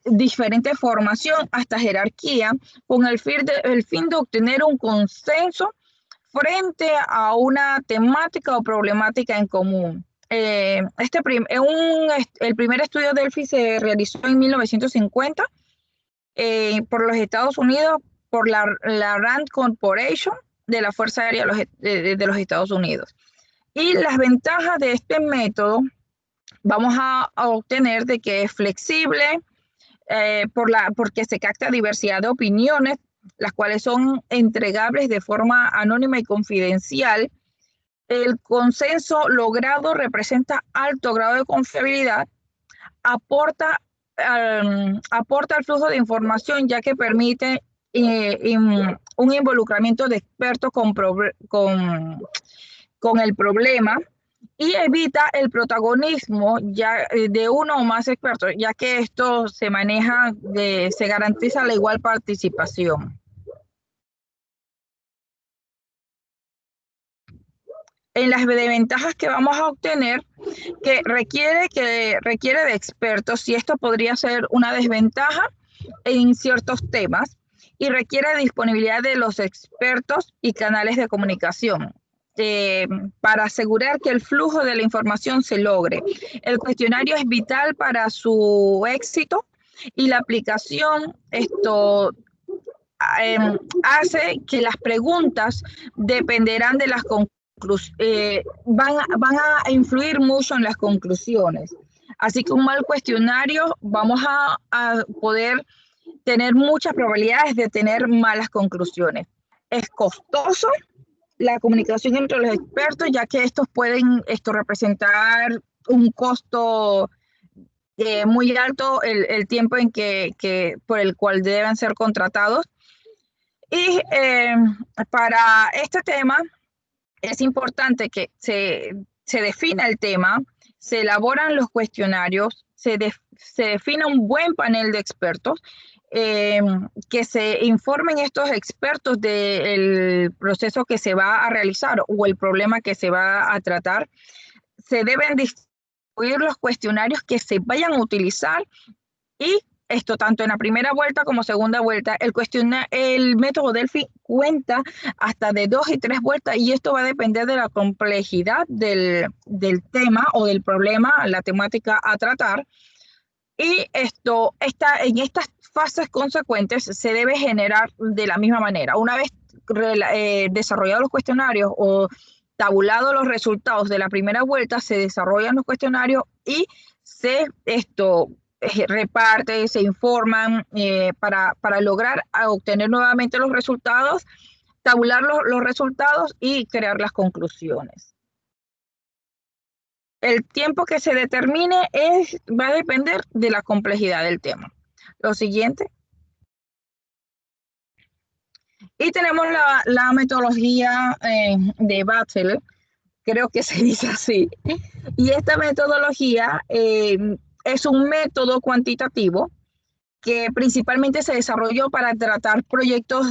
diferente formación hasta jerarquía, con el fin de obtener un consenso frente a una temática o problemática en común. El primer estudio Delphi se realizó en 1950 por los Estados Unidos, por la RAND Corporation de la Fuerza Aérea de los Estados Unidos. Y las ventajas de este método vamos a obtener de que es flexible, porque se capta diversidad de opiniones, las cuales son entregables de forma anónima y confidencial. El consenso logrado representa alto grado de confiabilidad, aporta al flujo de información, ya que permite un involucramiento de expertos con el problema y evita el protagonismo de uno o más expertos, ya que esto se garantiza la igual participación. en las desventajas que vamos a obtener, que requiere de expertos, y esto podría ser una desventaja en ciertos temas, y requiere disponibilidad de los expertos y canales de comunicación para asegurar que el flujo de la información se logre. El cuestionario es vital para su éxito, y la aplicación hace que las preguntas dependerán de las van a influir mucho en las conclusiones. Así que un mal cuestionario vamos a poder tener muchas probabilidades de tener malas conclusiones. Es costoso la comunicación entre los expertos, ya que estos pueden representar un costo muy alto, el tiempo en por el cual deben ser contratados. Y para este tema es importante que se defina el tema, se elaboran los cuestionarios, se define un buen panel de expertos, que se informen estos expertos del proceso que se va a realizar o el problema que se va a tratar. Se deben distribuir los cuestionarios que se vayan a utilizar, y esto tanto en la primera vuelta como segunda vuelta. El método Delphi cuenta hasta de 2 y 3 vueltas, y esto va a depender de la complejidad del tema o del problema, la temática a tratar. Y en estas fases consecuentes se debe generar de la misma manera. Una vez desarrollados los cuestionarios o tabulados los resultados de la primera vuelta, se desarrollan los cuestionarios y se reparte, se informan para lograr obtener nuevamente los resultados, tabular los resultados y crear las conclusiones. El tiempo que se determine va a depender de la complejidad del tema. Lo siguiente. Y tenemos la metodología de Battle, creo que se dice así. Y esta metodología es un método cuantitativo que principalmente se desarrolló para tratar proyectos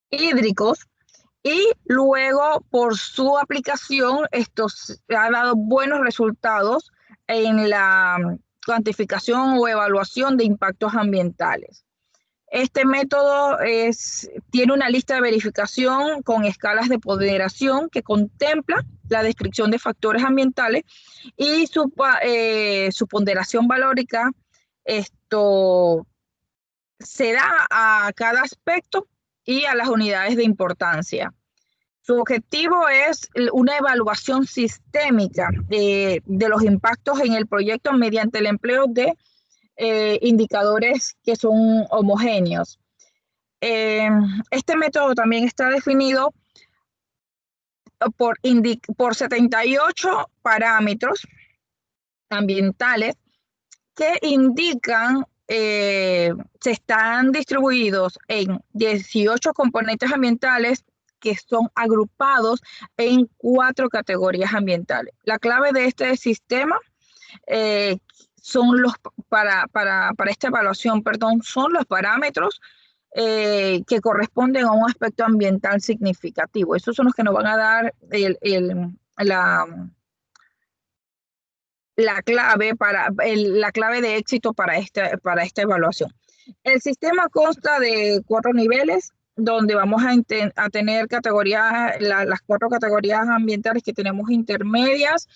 hídricos, y luego por su aplicación esto ha dado buenos resultados en la cuantificación o evaluación de impactos ambientales. Este método tiene una lista de verificación con escalas de ponderación que contempla la descripción de factores ambientales y su ponderación valórica. Esto se da a cada aspecto y a las unidades de importancia. Su objetivo es una evaluación sistémica de los impactos en el proyecto mediante el empleo de indicadores que son homogéneos. Este método también está definido por 78 parámetros ambientales que indican, se están distribuidos en 18 componentes ambientales que son agrupados en 4 categorías ambientales. La clave de este sistema son para esta evaluación, son los parámetros que corresponden a un aspecto ambiental significativo. Esos son los que nos van a dar la clave de éxito para esta evaluación. El sistema consta de 4 niveles, donde vamos a tener categorías, las 4 categorías ambientales que tenemos intermedias,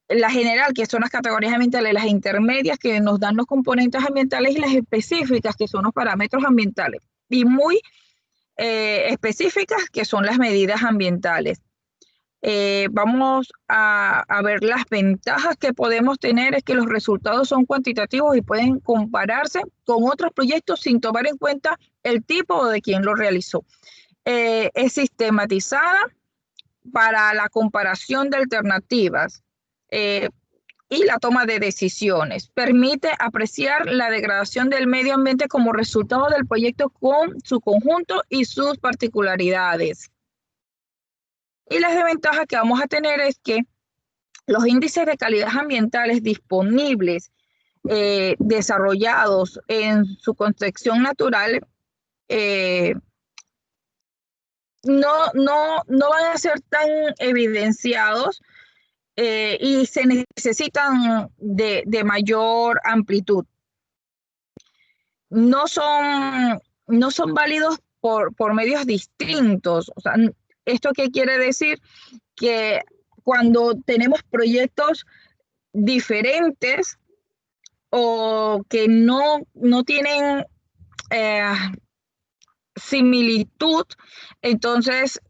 la general, que son las categorías ambientales, las intermedias, que nos dan los componentes ambientales, y las específicas, que son los parámetros ambientales, y muy específicas, que son las medidas ambientales. Vamos a ver las ventajas que podemos tener. Es que los resultados son cuantitativos y pueden compararse con otros proyectos sin tomar en cuenta el tipo de quien lo realizó. Es sistematizada para la comparación de alternativas y la toma de decisiones. Permite apreciar la degradación del medio ambiente como resultado del proyecto con su conjunto y sus particularidades. Y las desventajas que vamos a tener es que los índices de calidad ambientales disponibles, desarrollados en su concepción natural, no van a ser tan evidenciados y se necesitan de mayor amplitud. No son válidos por medios distintos. O sea, ¿esto qué quiere decir? Que cuando tenemos proyectos diferentes o que no tienen similitud, entonces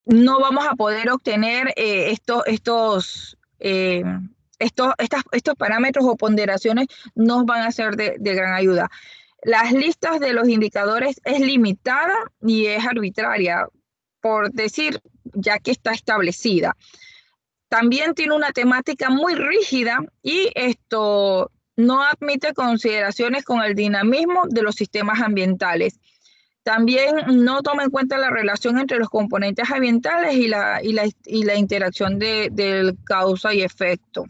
no vamos a poder obtener estos parámetros o ponderaciones, nos van a ser de gran ayuda. Las listas de los indicadores es limitada y es arbitraria, por decir, ya que está establecida. También tiene una temática muy rígida y esto no admite consideraciones con el dinamismo de los sistemas ambientales. También no toma en cuenta la relación entre los componentes ambientales y la interacción del causa y efecto.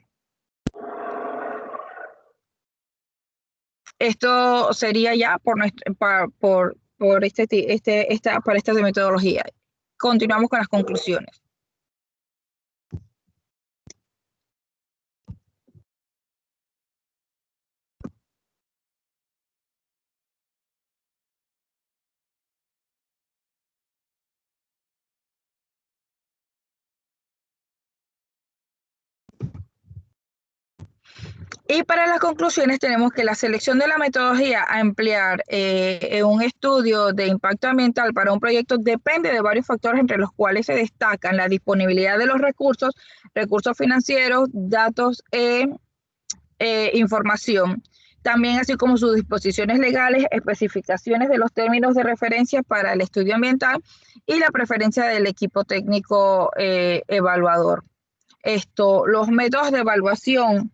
Esto sería ya para esta metodología. Continuamos con las conclusiones. Y para las conclusiones tenemos que la selección de la metodología a emplear en un estudio de impacto ambiental para un proyecto depende de varios factores, entre los cuales se destacan la disponibilidad de los recursos financieros, datos e información. También así como sus disposiciones legales, especificaciones de los términos de referencia para el estudio ambiental y la preferencia del equipo técnico evaluador. Los métodos de evaluación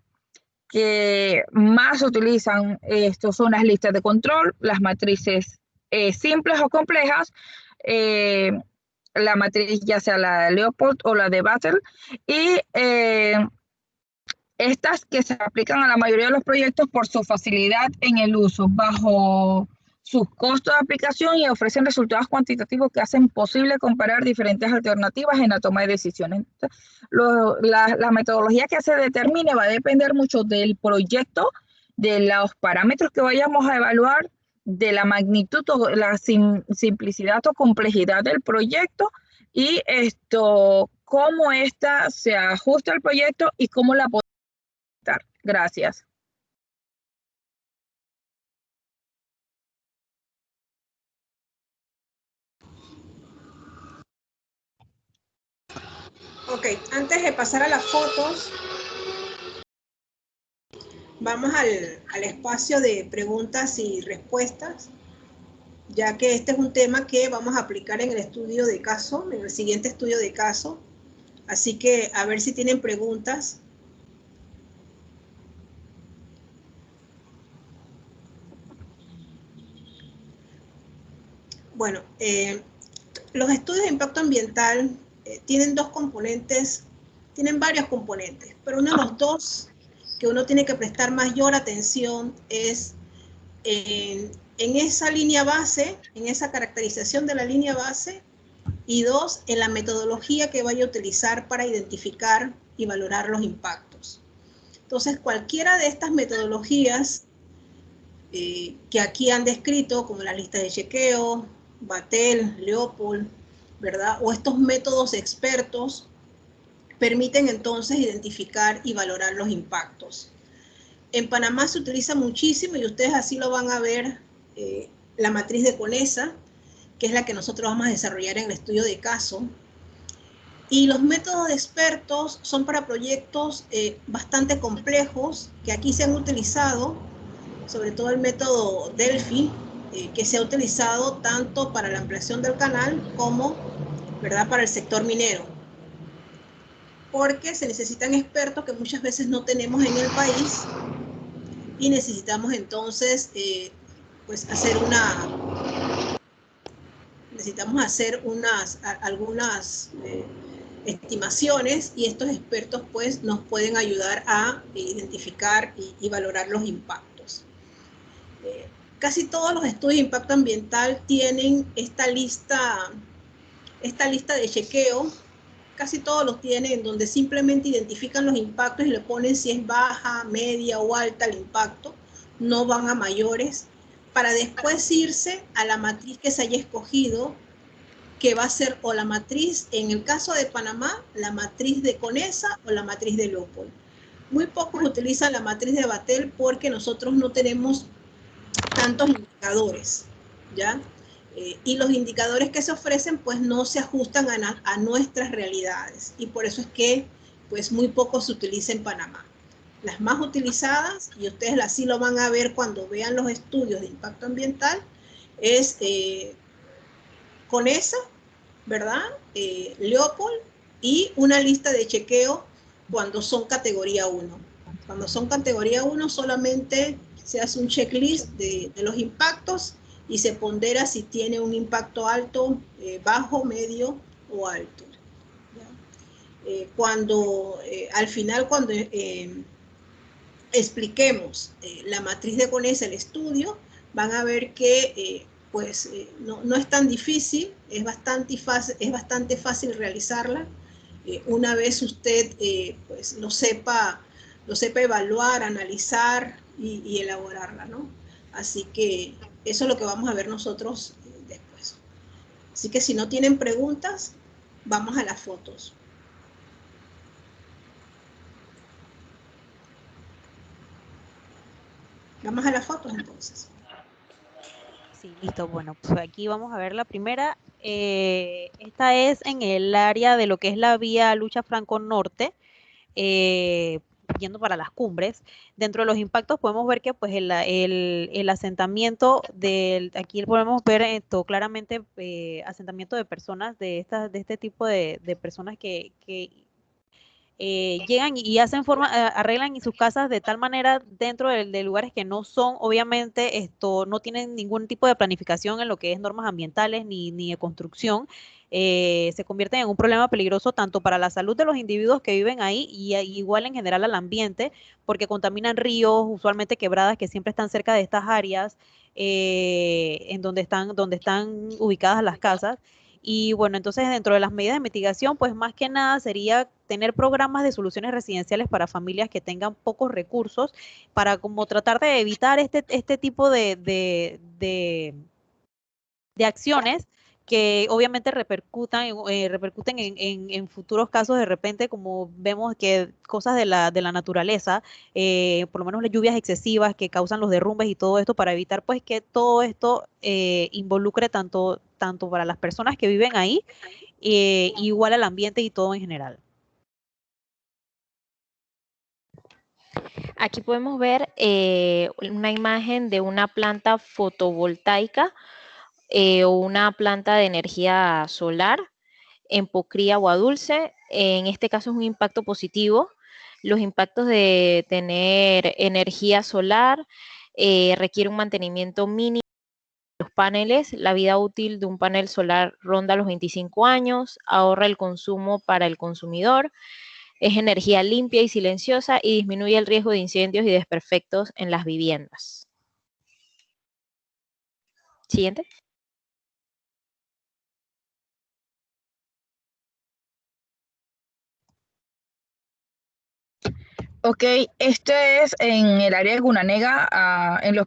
que más se utilizan son las listas de control, las matrices simples o complejas, la matriz ya sea la de Leopold o la de Battle, y estas que se aplican a la mayoría de los proyectos por su facilidad en el uso, bajo sus costos de aplicación, y ofrecen resultados cuantitativos que hacen posible comparar diferentes alternativas en la toma de decisiones. La metodología que se determine va a depender mucho del proyecto, de los parámetros que vayamos a evaluar, de la magnitud o la simplicidad o complejidad del proyecto, y cómo esta se ajusta al proyecto y cómo la podemos dar. Gracias. Ok, antes de pasar a las fotos, vamos al espacio de preguntas y respuestas, ya que este es un tema que vamos a aplicar en el estudio de caso, en el siguiente estudio de caso. Así que a ver si tienen preguntas. Bueno, los estudios de impacto ambiental tienen dos componentes, tienen varios componentes, pero uno de los dos que uno tiene que prestar mayor atención es en esa línea base, en esa caracterización de la línea base, y dos, en la metodología que vaya a utilizar para identificar y valorar los impactos. Entonces, cualquiera de estas metodologías que aquí han descrito, como la lista de chequeo, Battelle, Leopold, ¿verdad? O estos métodos expertos permiten entonces identificar y valorar los impactos. En Panamá se utiliza muchísimo, y ustedes así lo van a ver, la matriz de CONESA, que es la que nosotros vamos a desarrollar en el estudio de caso. Y los métodos de expertos son para proyectos bastante complejos, que aquí se han utilizado, sobre todo el método Delphi, que se ha utilizado tanto para la ampliación del canal como, ¿verdad?, para el sector minero. Porque se necesitan expertos que muchas veces no tenemos en el país, y necesitamos entonces pues necesitamos hacer algunas estimaciones, y estos expertos pues nos pueden ayudar a identificar y valorar los impactos. Casi todos los estudios de impacto ambiental tienen esta lista de chequeo, casi todos los tienen, donde simplemente identifican los impactos y le ponen si es baja, media o alta el impacto, no van a mayores, para después irse a la matriz que se haya escogido, que va a ser o la matriz, en el caso de Panamá, la matriz de CONESA o la matriz de Leopold. Muy pocos utilizan la matriz de Battelle porque nosotros no tenemos tantos indicadores, ¿ya? Y los indicadores que se ofrecen pues no se ajustan a nuestras realidades, y por eso es que pues muy poco se utiliza en Panamá. Las más utilizadas, y ustedes así lo van a ver cuando vean los estudios de impacto ambiental, es CONESA, ¿verdad? Leopold, y una lista de chequeo cuando son categoría 1. Cuando son categoría 1 solamente se hace un checklist de los impactos y se pondera si tiene un impacto alto, bajo, medio o alto. Al final, cuando expliquemos la matriz de CONESA, el estudio, van a ver que no es tan difícil, es bastante fácil realizarla. Una vez usted pues lo sepa evaluar, analizar y elaborarla, ¿no? Así que eso es lo que vamos a ver nosotros después. Así que si no tienen preguntas, vamos a las fotos. Vamos a las fotos entonces. Sí, listo. Bueno, pues aquí vamos a ver la primera. Esta es en el área de lo que es la vía Lucha Franco Norte, yendo para las cumbres. Dentro de los impactos podemos ver que pues el asentamiento aquí podemos ver esto claramente, asentamiento de personas de este tipo de personas que llegan y hacen arreglan sus casas de tal manera dentro de lugares que no son, obviamente, no tienen ningún tipo de planificación en lo que es normas ambientales ni de construcción. Se convierten en un problema peligroso tanto para la salud de los individuos que viven ahí y igual en general al ambiente, porque contaminan ríos, usualmente quebradas que siempre están cerca de estas áreas, en donde están ubicadas las casas. Y bueno, entonces dentro de las medidas de mitigación, pues más que nada sería tener programas de soluciones residenciales para familias que tengan pocos recursos, para como tratar de evitar este tipo de acciones que obviamente repercuten en futuros casos, de repente, como vemos que cosas de la naturaleza, por lo menos las lluvias excesivas que causan los derrumbes y todo esto, para evitar pues que todo esto involucre tanto para las personas que viven ahí, igual al ambiente y todo en general. Aquí podemos ver una imagen de una planta fotovoltaica o una planta de energía solar en Pocría, Agua Dulce. En este caso es un impacto positivo. Los impactos de tener energía solar requiere un mantenimiento mínimo de los paneles. La vida útil de un panel solar ronda los 25 años, ahorra el consumo para el consumidor, es energía limpia y silenciosa y disminuye el riesgo de incendios y desperfectos en las viviendas. Siguiente. Ok, este es en el área de Gunanega, en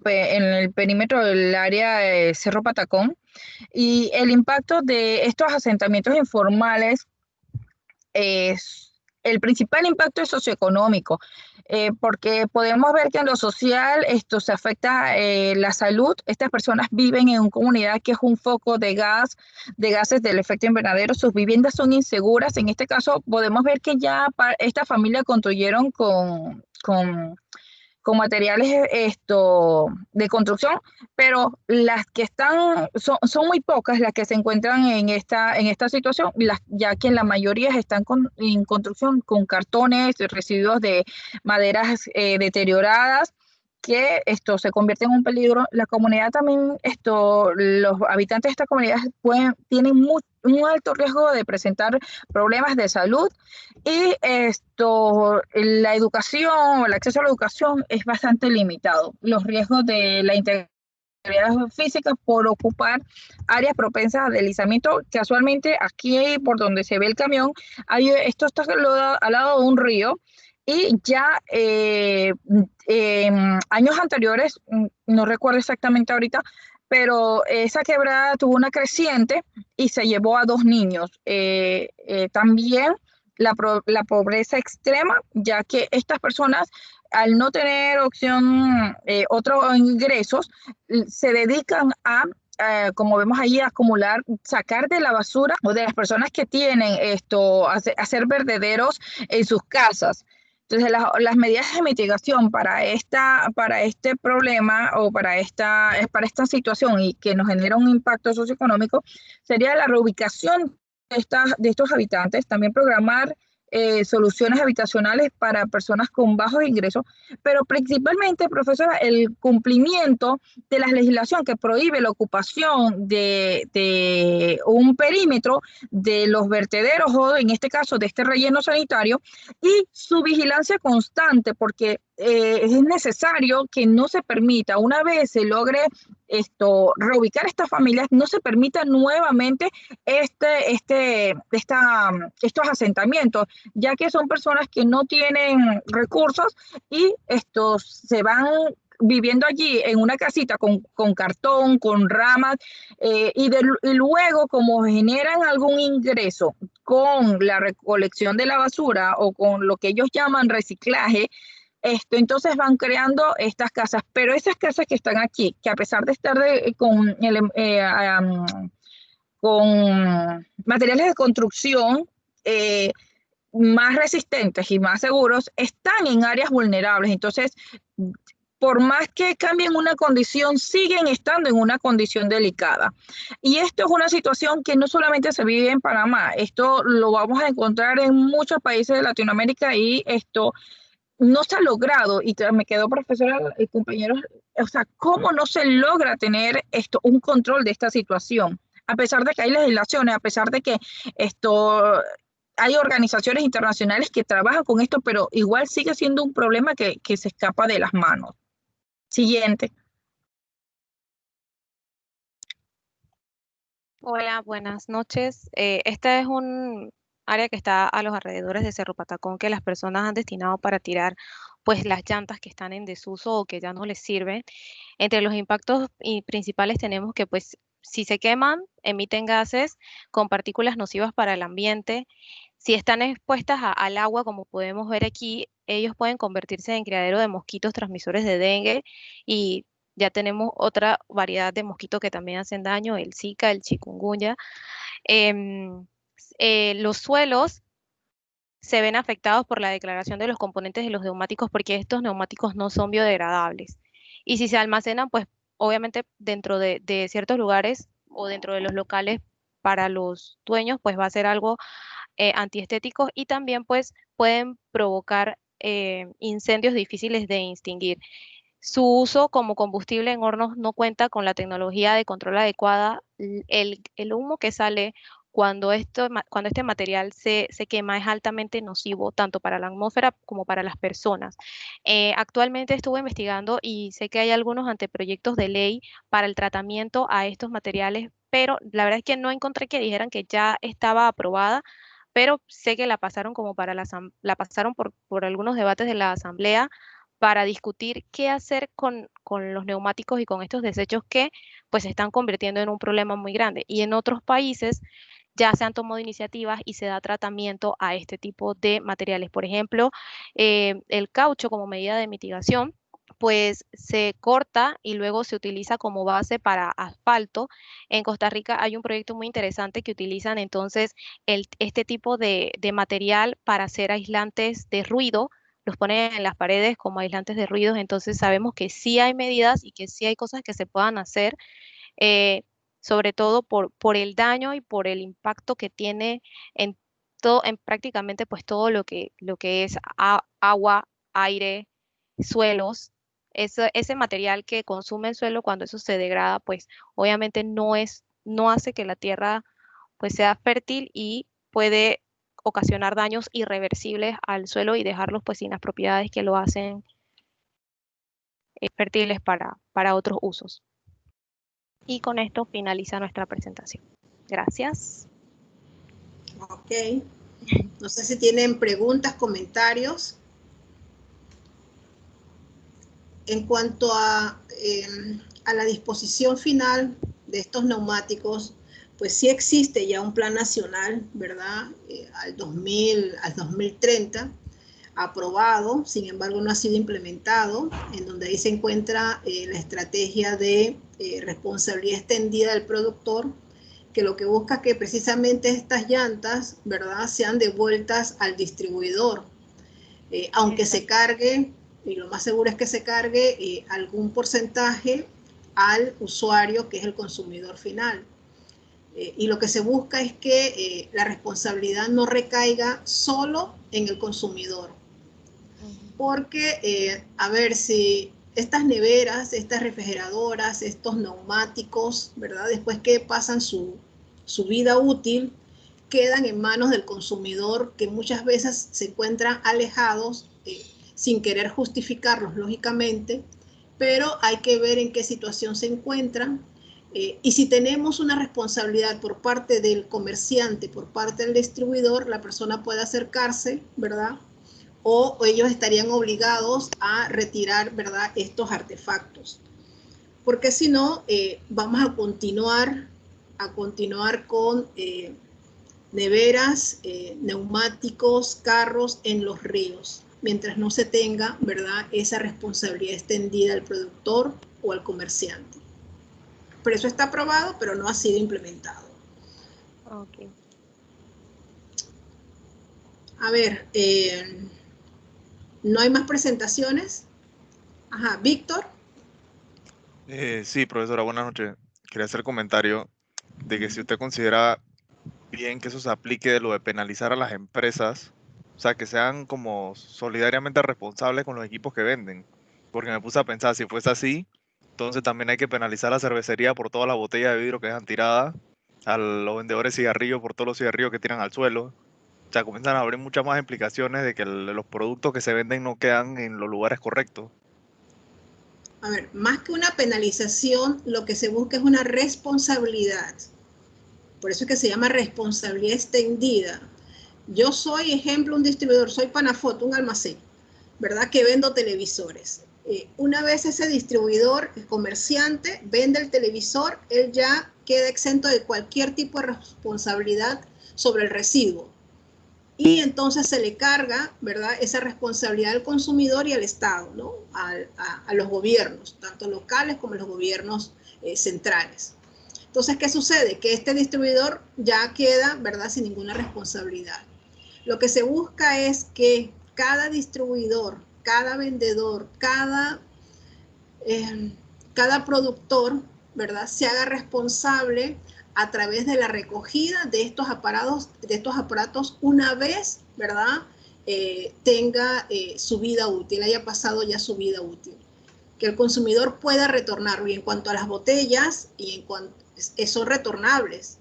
el perímetro del área de Cerro Patacón, y el impacto de estos asentamientos informales el principal impacto es socioeconómico, porque podemos ver que en lo social esto se afecta la salud. Estas personas viven en una comunidad que es un foco de gases del efecto invernadero. Sus viviendas son inseguras. En este caso podemos ver que ya esta familia construyeron con materiales de construcción, pero las que son muy pocas las que se encuentran en esta situación, ya que la mayoría están en construcción con cartones, residuos de maderas deterioradas, que esto se convierte en un peligro. La comunidad también, los habitantes de esta comunidad tienen un alto riesgo de presentar problemas de salud, y la educación, el acceso a la educación es bastante limitado. Los riesgos de la integración físicas por ocupar áreas propensas a deslizamiento. Casualmente aquí por donde se ve el camión, esto está al lado de un río y ya años anteriores, no recuerdo exactamente ahorita, pero esa quebrada tuvo una creciente y se llevó a 2 niños. También la pobreza extrema, ya que estas personas al no tener opción, otros ingresos, se dedican a, como vemos ahí, a acumular, sacar de la basura o de las personas que tienen esto, hacer vertederos en sus casas. Entonces, las medidas de mitigación para este problema o para esta situación y que nos genera un impacto socioeconómico sería la reubicación de estos habitantes, también programar soluciones habitacionales para personas con bajos ingresos, pero principalmente, profesora, el cumplimiento de la legislación que prohíbe la ocupación de un perímetro de los vertederos o en este caso de este relleno sanitario y su vigilancia constante, porque es necesario que no se permita, una vez se logre reubicar a estas familias, no se permita nuevamente estos asentamientos, ya que son personas que no tienen recursos y estos se van viviendo allí en una casita con cartón, con ramas, y luego como generan algún ingreso con la recolección de la basura o con lo que ellos llaman reciclaje, entonces van creando estas casas, pero esas casas que están aquí, que a pesar de estar con materiales de construcción más resistentes y más seguros, están en áreas vulnerables. Entonces, por más que cambien una condición, siguen estando en una condición delicada. Y esto es una situación que no solamente se vive en Panamá, esto lo vamos a encontrar en muchos países de Latinoamérica y esto no se ha logrado, y me quedó, profesora y compañeros, o sea, ¿cómo no se logra tener un control de esta situación? A pesar de que hay legislaciones, a pesar de que hay organizaciones internacionales que trabajan con esto, pero igual sigue siendo un problema que se escapa de las manos. Siguiente. Hola, buenas noches. Esta es un área que está a los alrededores de Cerro Patacón que las personas han destinado para tirar pues las llantas que están en desuso o que ya no les sirven. Entre los impactos principales tenemos que pues si se queman, emiten gases con partículas nocivas para el ambiente. Si están expuestas al agua, como podemos ver aquí, ellos pueden convertirse en criadero de mosquitos transmisores de dengue y ya tenemos otra variedad de mosquitos que también hacen daño, el Zika, el chikungunya. Los suelos se ven afectados por la declaración de los componentes de los neumáticos porque estos neumáticos no son biodegradables. Y si se almacenan, pues obviamente dentro de ciertos lugares o dentro de los locales para los dueños, pues va a ser algo antiestético y también pues pueden provocar incendios difíciles de extinguir. Su uso como combustible en hornos no cuenta con la tecnología de control adecuada. El humo que sale cuando este material se quema es altamente nocivo tanto para la atmósfera como para las personas. Actualmente estuve investigando y sé que hay algunos anteproyectos de ley para el tratamiento a estos materiales, pero la verdad es que no encontré que dijeran que ya estaba aprobada, pero sé que la pasaron como para la pasaron por algunos debates de la asamblea para discutir qué hacer con los neumáticos y con estos desechos que pues se están convirtiendo en un problema muy grande. Y en otros países ya se han tomado iniciativas y se da tratamiento a este tipo de materiales. Por ejemplo, el caucho como medida de mitigación pues se corta y luego se utiliza como base para asfalto. En Costa Rica hay un proyecto muy interesante que utilizan entonces este tipo de material para hacer aislantes de ruido, los ponen en las paredes como aislantes de ruidos, entonces sabemos que sí hay medidas y que sí hay cosas que se puedan hacer, eh, sobre todo por el daño y por el impacto que tiene en todo, en prácticamente pues todo lo que es agua, aire, suelos. Ese material que consume el suelo cuando eso se degrada, pues obviamente no hace que la tierra pues sea fértil y puede ocasionar daños irreversibles al suelo y dejarlos pues sin las propiedades que lo hacen fértiles para otros usos. Y con esto finaliza nuestra presentación. Gracias. Ok. No sé si tienen preguntas, comentarios. En cuanto a la disposición final de estos neumáticos, pues sí existe ya un plan nacional, ¿verdad? Al 2030, aprobado, sin embargo no ha sido implementado, en donde ahí se encuentra la estrategia de responsabilidad extendida del productor, que lo que busca es que precisamente estas llantas, ¿verdad?, sean devueltas al distribuidor, aunque se cargue, y lo más seguro es que se cargue algún porcentaje al usuario, que es el consumidor final. Y lo que se busca es que la responsabilidad no recaiga solo en el consumidor. Porque, a ver, si estas neveras, estas refrigeradoras, estos neumáticos, ¿verdad?, después que pasan su vida útil, quedan en manos del consumidor, que muchas veces se encuentran alejados, sin querer justificarlos, lógicamente, pero hay que ver en qué situación se encuentran. Y si tenemos una responsabilidad por parte del comerciante, por parte del distribuidor, la persona puede acercarse, ¿verdad?, o ellos estarían obligados a retirar, ¿verdad?, estos artefactos. Porque si no, vamos a continuar con neveras, neumáticos, carros en los ríos, mientras no se tenga, ¿verdad?, esa responsabilidad extendida al productor o al comerciante. Por eso está aprobado, pero no ha sido implementado. Ok. A ver, ¿no hay más presentaciones? Ajá, Víctor. Sí, profesora, buenas noches. Quería hacer comentario de que si usted considera bien que eso se aplique de lo de penalizar a las empresas, o sea, que sean como solidariamente responsables con los equipos que venden. Porque me puse a pensar, si fuese así, entonces también hay que penalizar a la cervecería por todas las botellas de vidrio que dejan tiradas, a los vendedores de cigarrillos por todos los cigarrillos que tiran al suelo. O sea, comienzan a abrir muchas más implicaciones de que los productos que se venden no quedan en los lugares correctos. A ver, más que una penalización, lo que se busca es una responsabilidad. Por eso es que se llama responsabilidad extendida. Yo soy, ejemplo, un distribuidor, soy Panafoto, un almacén, ¿verdad?, que vendo televisores. Una vez ese distribuidor, el comerciante, vende el televisor, él ya queda exento de cualquier tipo de responsabilidad sobre el residuo. Y entonces se le carga, ¿verdad?, esa responsabilidad al consumidor y al Estado, ¿no?, a los gobiernos, tanto locales como los gobiernos centrales. Entonces, ¿qué sucede? Que este distribuidor ya queda, ¿verdad?, sin ninguna responsabilidad. Lo que se busca es que cada distribuidor, cada vendedor, cada productor, ¿verdad?, se haga responsable a través de la recogida de estos aparatos una vez, ¿verdad?, tenga su vida útil, haya pasado ya su vida útil. Que el consumidor pueda retornar. Y en cuanto a las botellas, son retornables,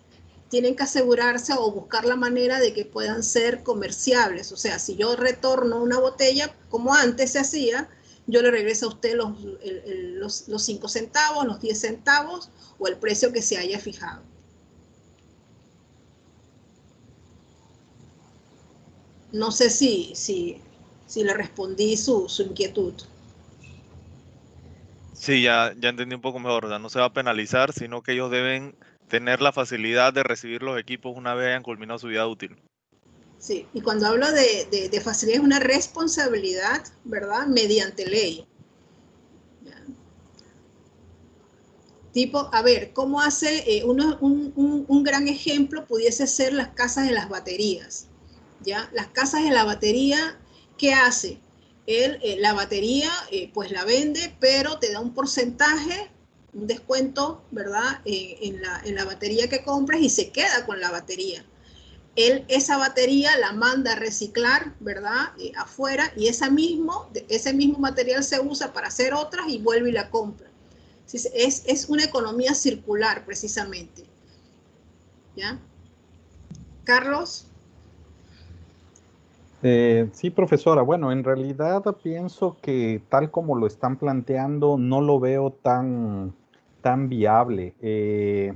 tienen que asegurarse o buscar la manera de que puedan ser comerciables. O sea, si yo retorno una botella, como antes se hacía, yo le regreso a usted los 5 centavos, los 10 centavos o el precio que se haya fijado. No sé si le respondí su inquietud. Sí, ya entendí un poco mejor. O sea, no se va a penalizar, sino que ellos deben tener la facilidad de recibir los equipos una vez hayan culminado su vida útil. Sí, y cuando hablo de facilidad es una responsabilidad, ¿verdad?, mediante ley. ¿Ya? Tipo, a ver, ¿cómo hace un gran ejemplo pudiese ser las casas de las baterías? ¿Ya? Las casas de la batería, ¿qué hace? La batería, pues la vende, pero te da un porcentaje, un descuento, ¿verdad?, en la batería que compres y se queda con la batería. Él esa batería la manda a reciclar, ¿verdad?, afuera, y ese mismo material se usa para hacer otras y vuelve y la compra. Es una economía circular, precisamente. ¿Ya? Carlos. Sí, profesora. Bueno, en realidad pienso que tal como lo están planteando, no lo veo tan tan viable.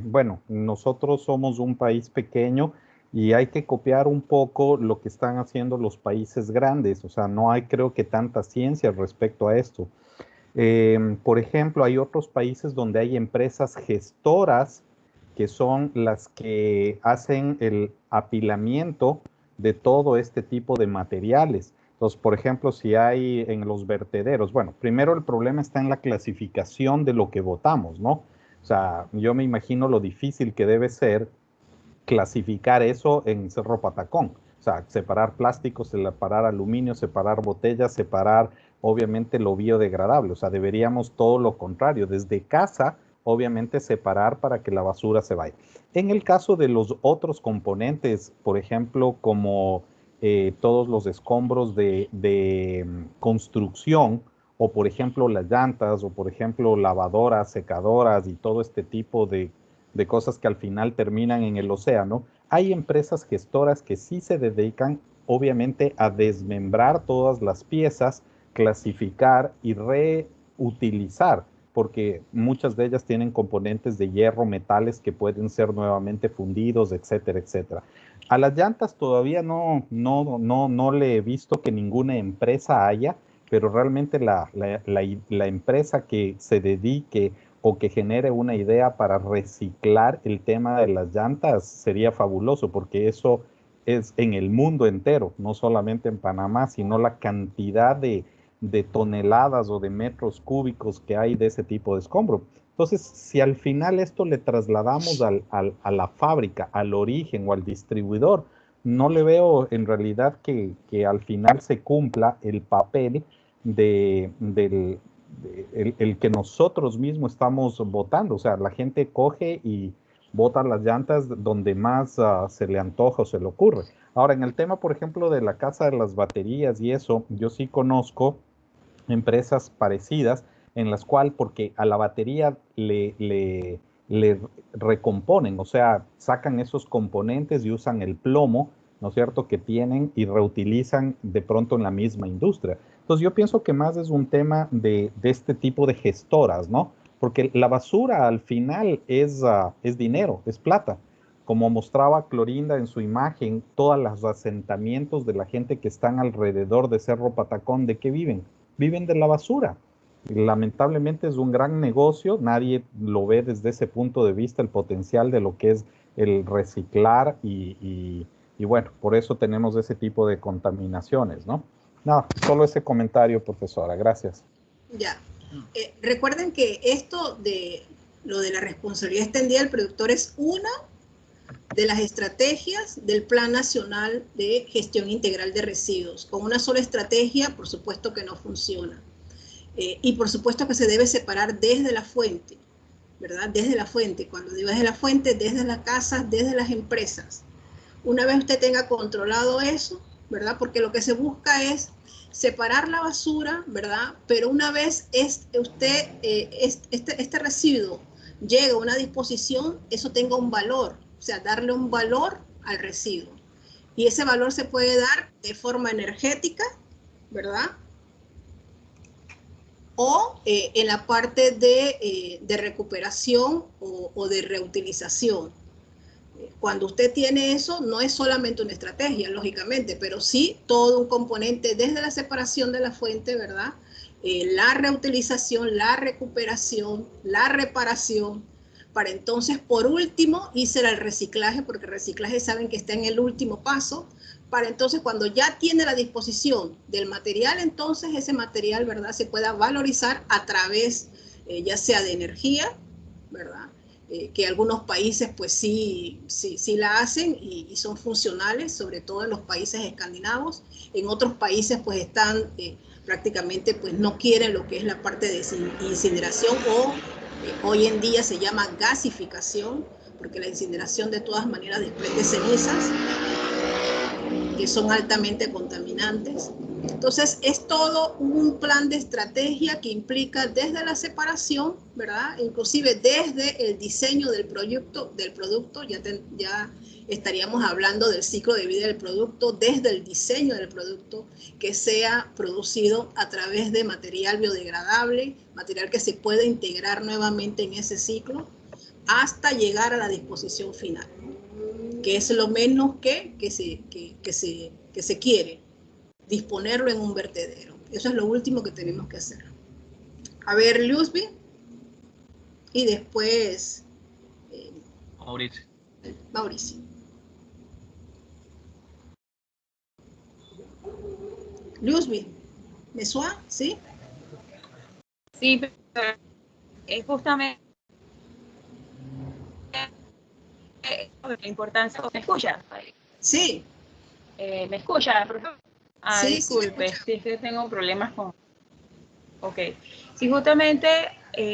Bueno, nosotros somos un país pequeño y hay que copiar un poco lo que están haciendo los países grandes. O sea, no hay, creo que, tanta ciencia respecto a esto. Por ejemplo, hay otros países donde hay empresas gestoras que son las que hacen el apilamiento de todo este tipo de materiales. Entonces, por ejemplo, si hay en los vertederos, bueno, primero el problema está en la clasificación de lo que botamos, ¿no? O sea, yo me imagino lo difícil que debe ser clasificar eso en Cerro Patacón. O sea, separar plásticos, separar aluminio, separar botellas, separar obviamente lo biodegradable. O sea, deberíamos todo lo contrario, desde casa, obviamente separar para que la basura se vaya. En el caso de los otros componentes, por ejemplo, como todos los escombros de construcción, o por ejemplo las llantas, o por ejemplo lavadoras, secadoras y todo este tipo de cosas que al final terminan en el océano, hay empresas gestoras que sí se dedican obviamente a desmembrar todas las piezas, clasificar y reutilizar, porque muchas de ellas tienen componentes de hierro, metales que pueden ser nuevamente fundidos, etcétera, etcétera. A las llantas todavía no le he visto que ninguna empresa haya, pero realmente la empresa que se dedique o que genere una idea para reciclar el tema de las llantas sería fabuloso, porque eso es en el mundo entero, no solamente en Panamá, sino la cantidad de toneladas o de metros cúbicos que hay de ese tipo de escombro. Entonces, si al final esto le trasladamos a la fábrica, al origen o al distribuidor, no le veo en realidad que al final se cumpla el papel del el que nosotros mismos estamos votando. O sea, la gente coge y bota las llantas donde más se le antoja o se le ocurre. Ahora, en el tema, por ejemplo, de la casa de las baterías y eso, yo sí conozco empresas parecidas en las cuales, porque a la batería le recomponen, o sea, sacan esos componentes y usan el plomo, ¿no es cierto?, que tienen y reutilizan de pronto en la misma industria. Entonces yo pienso que más es un tema de este tipo de gestoras, ¿no? Porque la basura al final es dinero, es plata. Como mostraba Clorinda en su imagen, todos los asentamientos de la gente que están alrededor de Cerro Patacón, ¿de qué viven? Viven de la basura. Lamentablemente es un gran negocio, nadie lo ve desde ese punto de vista, el potencial de lo que es el reciclar y bueno, por eso tenemos ese tipo de contaminaciones, ¿no? No, solo ese comentario, profesora, gracias. Ya. Recuerden que esto de lo de la responsabilidad extendida del productor es una de las estrategias del Plan Nacional de Gestión Integral de Residuos. Con una sola estrategia, por supuesto que no funciona. Y por supuesto que se debe separar desde la fuente, ¿verdad? Desde la fuente. Cuando digo desde la fuente, desde las casas, desde las empresas. Una vez usted tenga controlado eso, ¿verdad? Porque lo que se busca es separar la basura, ¿verdad? Pero una vez este residuo llega a una disposición, eso tenga un valor, o sea, darle un valor al residuo. Y ese valor se puede dar de forma energética, ¿verdad? O en la parte de recuperación o de reutilización. Cuando usted tiene eso, no es solamente una estrategia, lógicamente, pero sí todo un componente desde la separación de la fuente, ¿verdad? La reutilización, la recuperación, la reparación, para entonces, por último, irse al reciclaje, porque el reciclaje saben que está en el último paso, para entonces cuando ya tiene la disposición del material, entonces ese material, ¿verdad?, se pueda valorizar a través, ya sea de energía, ¿verdad?, que algunos países pues sí la hacen y son funcionales, sobre todo en los países escandinavos. En otros países pues están prácticamente pues no quieren lo que es la parte de incineración o hoy en día se llama gasificación, porque la incineración de todas maneras desprende cenizas que son altamente contaminantes. Entonces, es todo un plan de estrategia que implica desde la separación, ¿verdad? Inclusive desde el diseño del producto ya estaríamos hablando del ciclo de vida del producto, desde el diseño del producto, que sea producido a través de material biodegradable, material que se puede integrar nuevamente en ese ciclo, hasta llegar a la disposición final, que es lo menos que se quiere, disponerlo en un vertedero. Eso es lo último que tenemos que hacer. A ver, Luzby, y después Mauricio. Luzby, ¿me suena? ¿Sí? Sí, pero es justamente la importancia. ¿Me escucha? Sí. ¿Me escucha, profesor? Sí, disculpe, sí, sí, es que tengo problemas con... Ok. Sí, justamente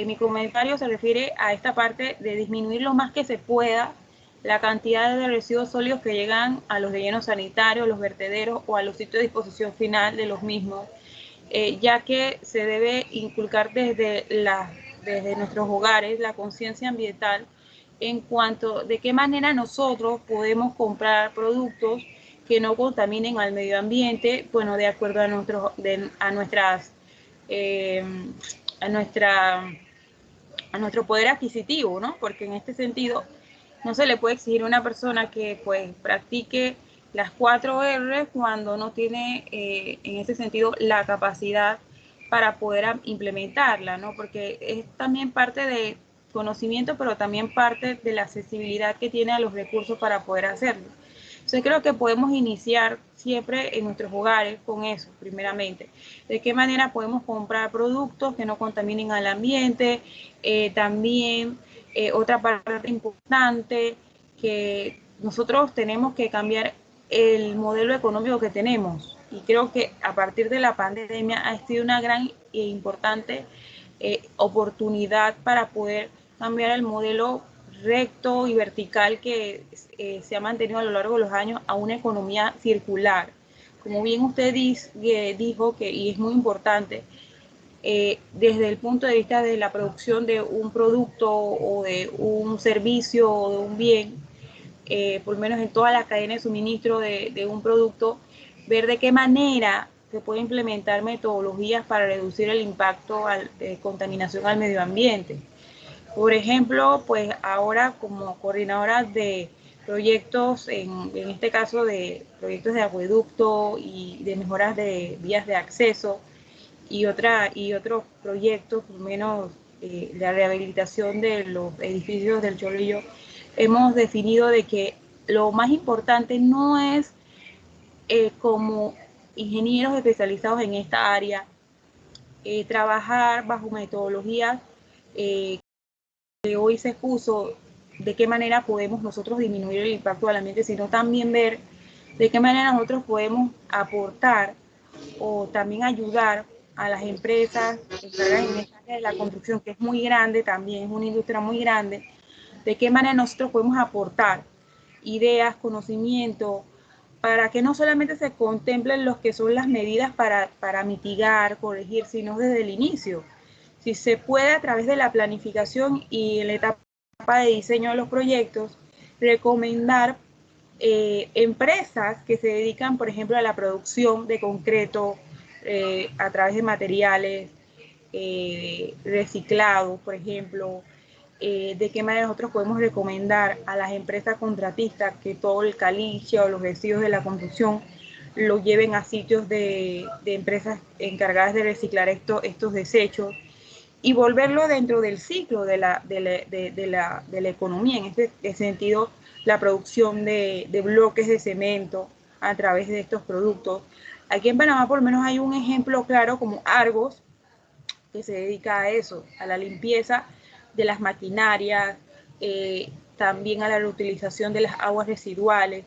mi comentario se refiere a esta parte de disminuir lo más que se pueda la cantidad de residuos sólidos que llegan a los rellenos sanitarios, los vertederos o a los sitios de disposición final de los mismos, ya que se debe inculcar desde nuestros hogares la conciencia ambiental en cuanto de qué manera nosotros podemos comprar productos que no contaminen al medio ambiente, bueno, de acuerdo a nuestro poder adquisitivo, ¿no? Porque en este sentido no se le puede exigir a una persona que pues practique las 4 R cuando no tiene en ese sentido la capacidad para poder implementarla, ¿no? Porque es también parte de conocimiento, pero también parte de la accesibilidad que tiene a los recursos para poder hacerlo. Entonces creo que podemos iniciar siempre en nuestros hogares con eso, primeramente. De qué manera podemos comprar productos que no contaminen al ambiente. También otra parte importante, que nosotros tenemos que cambiar el modelo económico que tenemos. Y creo que a partir de la pandemia ha sido una gran e importante oportunidad para poder cambiar el modelo recto y vertical que se ha mantenido a lo largo de los años a una economía circular. Como bien usted dijo, y es muy importante, desde el punto de vista de la producción de un producto o de un servicio o de un bien, por lo menos en toda la cadena de suministro de un producto, ver de qué manera se puede implementar metodologías para reducir el impacto de contaminación al medio ambiente. Por ejemplo, pues ahora como coordinadora de proyectos, en este caso de proyectos de acueducto y de mejoras de vías de acceso y otros proyectos, por lo menos la rehabilitación de los edificios del Chorrillo, hemos definido de que lo más importante no es como ingenieros especializados en esta área, trabajar bajo metodologías que hoy se expuso, de qué manera podemos nosotros disminuir el impacto del ambiente, sino también ver de qué manera nosotros podemos aportar o también ayudar a las empresas encargadas en esta área de la construcción, que es muy grande también, es una industria muy grande, de qué manera nosotros podemos aportar ideas, conocimiento, para que no solamente se contemplen los que son las medidas para mitigar, corregir, sino desde el inicio. Si se puede, a través de la planificación y en la etapa de diseño de los proyectos, recomendar empresas que se dedican, por ejemplo, a la producción de concreto a través de materiales reciclados, por ejemplo, de qué manera nosotros podemos recomendar a las empresas contratistas que todo el caliche o los residuos de la construcción lo lleven a sitios de empresas encargadas de reciclar estos desechos y volverlo dentro del ciclo de la economía. En este sentido, la producción de bloques de cemento a través de estos productos. Aquí en Panamá por lo menos hay un ejemplo claro como Argos, que se dedica a eso, a la limpieza de las maquinarias, también a la reutilización de las aguas residuales,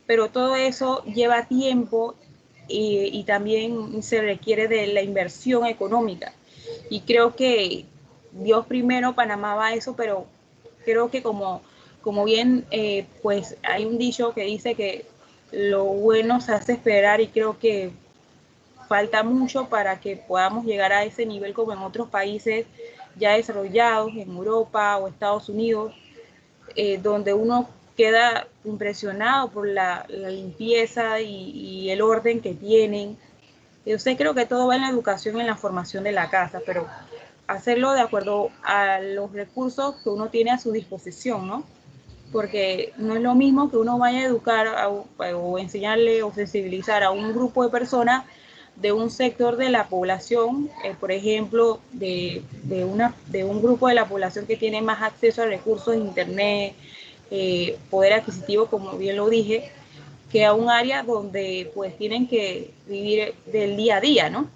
pero todo eso lleva tiempo y también se requiere de la inversión económica. Y creo que Dios primero, Panamá va a eso, pero creo que como bien, pues hay un dicho que dice que lo bueno se hace esperar y creo que falta mucho para que podamos llegar a ese nivel como en otros países ya desarrollados, en Europa o Estados Unidos, donde uno queda impresionado por la limpieza y el orden que tienen. Yo sé, creo que todo va en la educación y en la formación de la casa, pero hacerlo de acuerdo a los recursos que uno tiene a su disposición, ¿no? Porque no es lo mismo que uno vaya a educar o enseñarle o sensibilizar a un grupo de personas de un sector de la población, por ejemplo, de un grupo de la población que tiene más acceso a recursos de internet, poder adquisitivo, como bien lo dije, que a un área donde pues tienen que vivir del día a día, ¿no?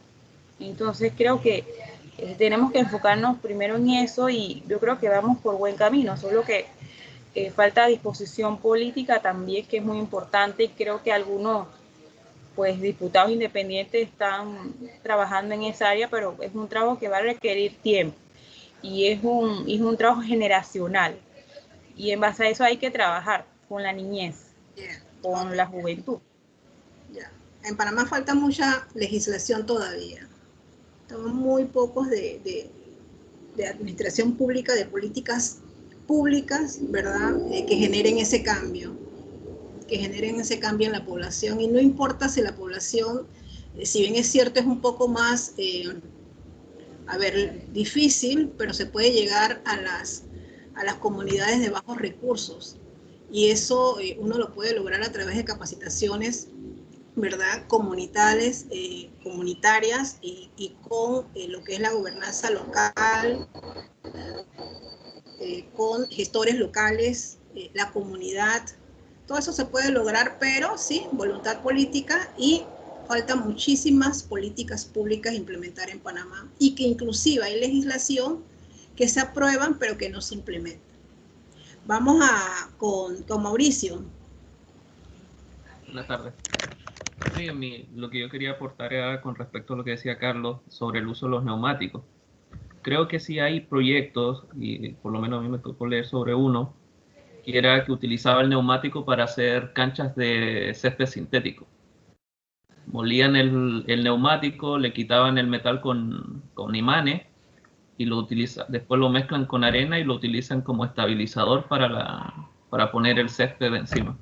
Entonces creo que tenemos que enfocarnos primero en eso y yo creo que vamos por buen camino, solo que falta disposición política también, que es muy importante, y creo que algunos pues diputados independientes están trabajando en esa área, pero es un trabajo que va a requerir tiempo y es un trabajo generacional, y en base a eso hay que trabajar con la niñez, con la juventud. En Panamá falta mucha legislación todavía. Estamos muy pocos de administración pública, de políticas públicas, ¿verdad? Que generen ese cambio en la población. Y no importa si la población, si bien es cierto, es un poco más, difícil, pero se puede llegar a las comunidades de bajos recursos. Y eso uno lo puede lograr a través de capacitaciones, ¿verdad? Comunitarias y con lo que es la gobernanza local, con gestores locales, la comunidad. Todo eso se puede lograr, pero sí, voluntad política, y falta muchísimas políticas públicas implementar en Panamá, y que inclusive hay legislación que se aprueban pero que no se implementan. Vamos con Mauricio. Buenas tardes. Sí, lo que yo quería aportar era con respecto a lo que decía Carlos sobre el uso de los neumáticos. Creo que sí hay proyectos, y por lo menos a mí me tocó leer sobre uno, que era que utilizaba el neumático para hacer canchas de césped sintético. Molían el neumático, le quitaban el metal con imanes y después lo mezclan con arena y lo utilizan como estabilizador para poner el césped encima.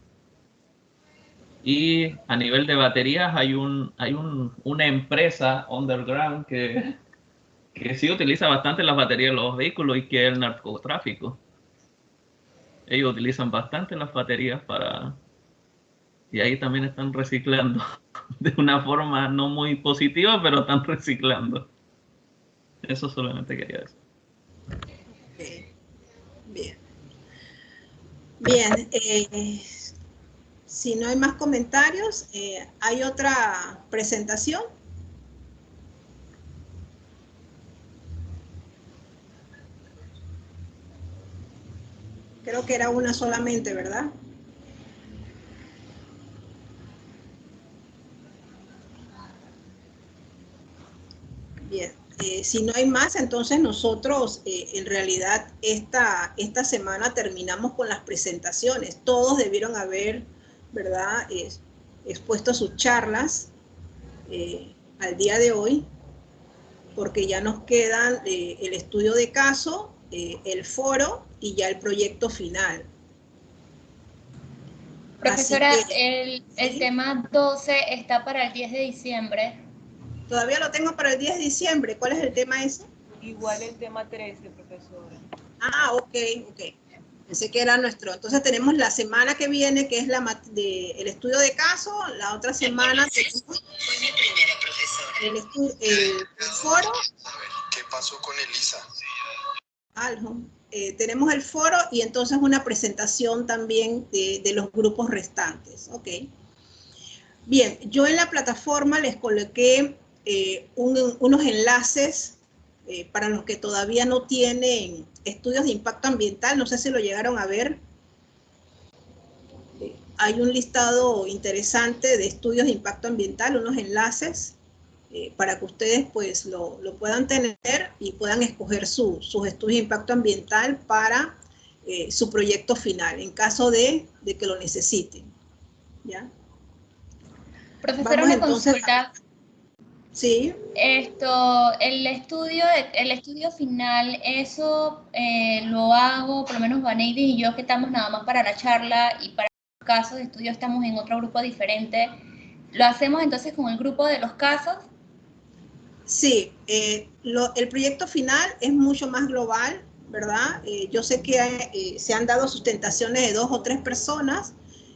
Y a nivel de baterías hay una empresa underground que sí utiliza bastante las baterías de los vehículos, y que es el narcotráfico. Ellos utilizan bastante las baterías y ahí también están reciclando de una forma no muy positiva, pero están reciclando. Eso solamente quería decir. Bien. Si no hay más comentarios, ¿hay otra presentación? Creo que era una solamente, ¿verdad? Bien, si no hay más, entonces nosotros en realidad esta semana terminamos con las presentaciones. Todos debieron haber, ¿verdad?, expuesto sus charlas al día de hoy, porque ya nos quedan el estudio de caso, el foro y ya el proyecto final. Profesora, el tema 12 está para el 10 de diciembre. Todavía lo tengo para el 10 de diciembre. ¿Cuál es el tema ese? Igual el tema 13, profesora. Ah, ok. Pensé que era nuestro. Entonces tenemos la semana que viene, que es el estudio de caso. La otra semana tenemos el foro. ¿Qué pasó con Elisa? Algo. Tenemos el foro y entonces una presentación también de los grupos restantes. Ok. Bien, yo en la plataforma les coloqué unos enlaces para los que todavía no tienen estudios de impacto ambiental. No sé si lo llegaron a ver. Hay un listado interesante de estudios de impacto ambiental, unos enlaces para que ustedes pues lo puedan tener y puedan escoger sus estudios de impacto ambiental para su proyecto final, en caso de que lo necesiten. ¿Ya? Profesora, una consulta. Sí. El estudio final, eso lo hago, por lo menos Vaneidi y yo, que estamos nada más para la charla, y para los casos de estudio estamos en otro grupo diferente. ¿Lo hacemos entonces con el grupo de los casos? Sí, el proyecto final es mucho más global, ¿verdad? Yo sé que se han dado sustentaciones de 2 o 3 personas,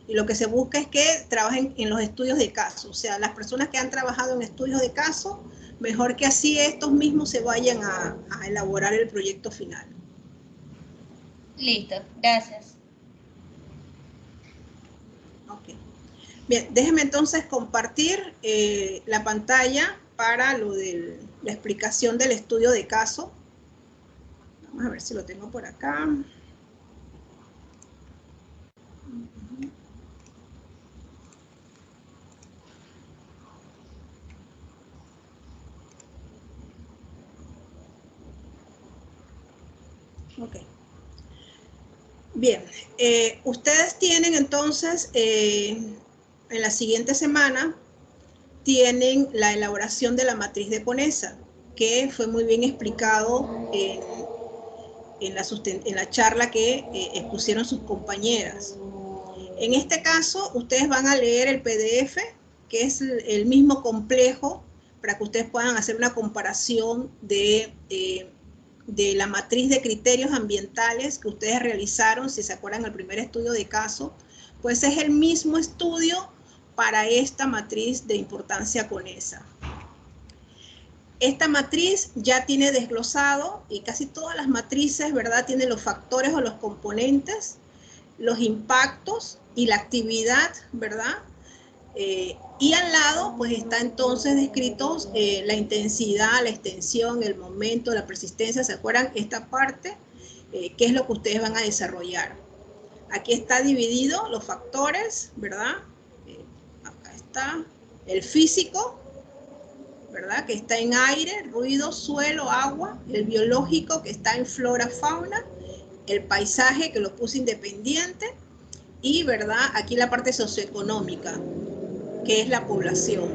y lo que se busca es que trabajen en los estudios de caso. O sea, las personas que han trabajado en estudios de caso, mejor que así estos mismos se vayan a elaborar el proyecto final. Listo, gracias. Ok. Bien, déjeme entonces compartir la pantalla para lo de la explicación del estudio de caso. Vamos a ver si lo tengo por acá. Ok. Bien, ustedes tienen entonces, en la siguiente semana, tienen la elaboración de la matriz de Conesa, que fue muy bien explicado en la charla que expusieron sus compañeras. En este caso, ustedes van a leer el PDF, que es el mismo complejo, para que ustedes puedan hacer una comparación de la matriz de criterios ambientales que ustedes realizaron, si se acuerdan, el primer estudio de caso, pues es el mismo estudio para esta matriz de importancia Conesa. Esta matriz ya tiene desglosado, y casi todas las matrices, ¿verdad?, tienen los factores o los componentes, los impactos y la actividad, ¿verdad? Y al lado, pues está entonces descritos la intensidad, la extensión, el momento, la persistencia. ¿Se acuerdan? Esta parte, ¿qué es lo que ustedes van a desarrollar? Aquí está dividido los factores, ¿verdad? Acá está el físico, ¿verdad? Que está en aire, ruido, suelo, agua. El biológico, que está en flora, fauna. El paisaje, que lo puse independiente. Y, ¿verdad?, aquí la parte socioeconómica, que es la población.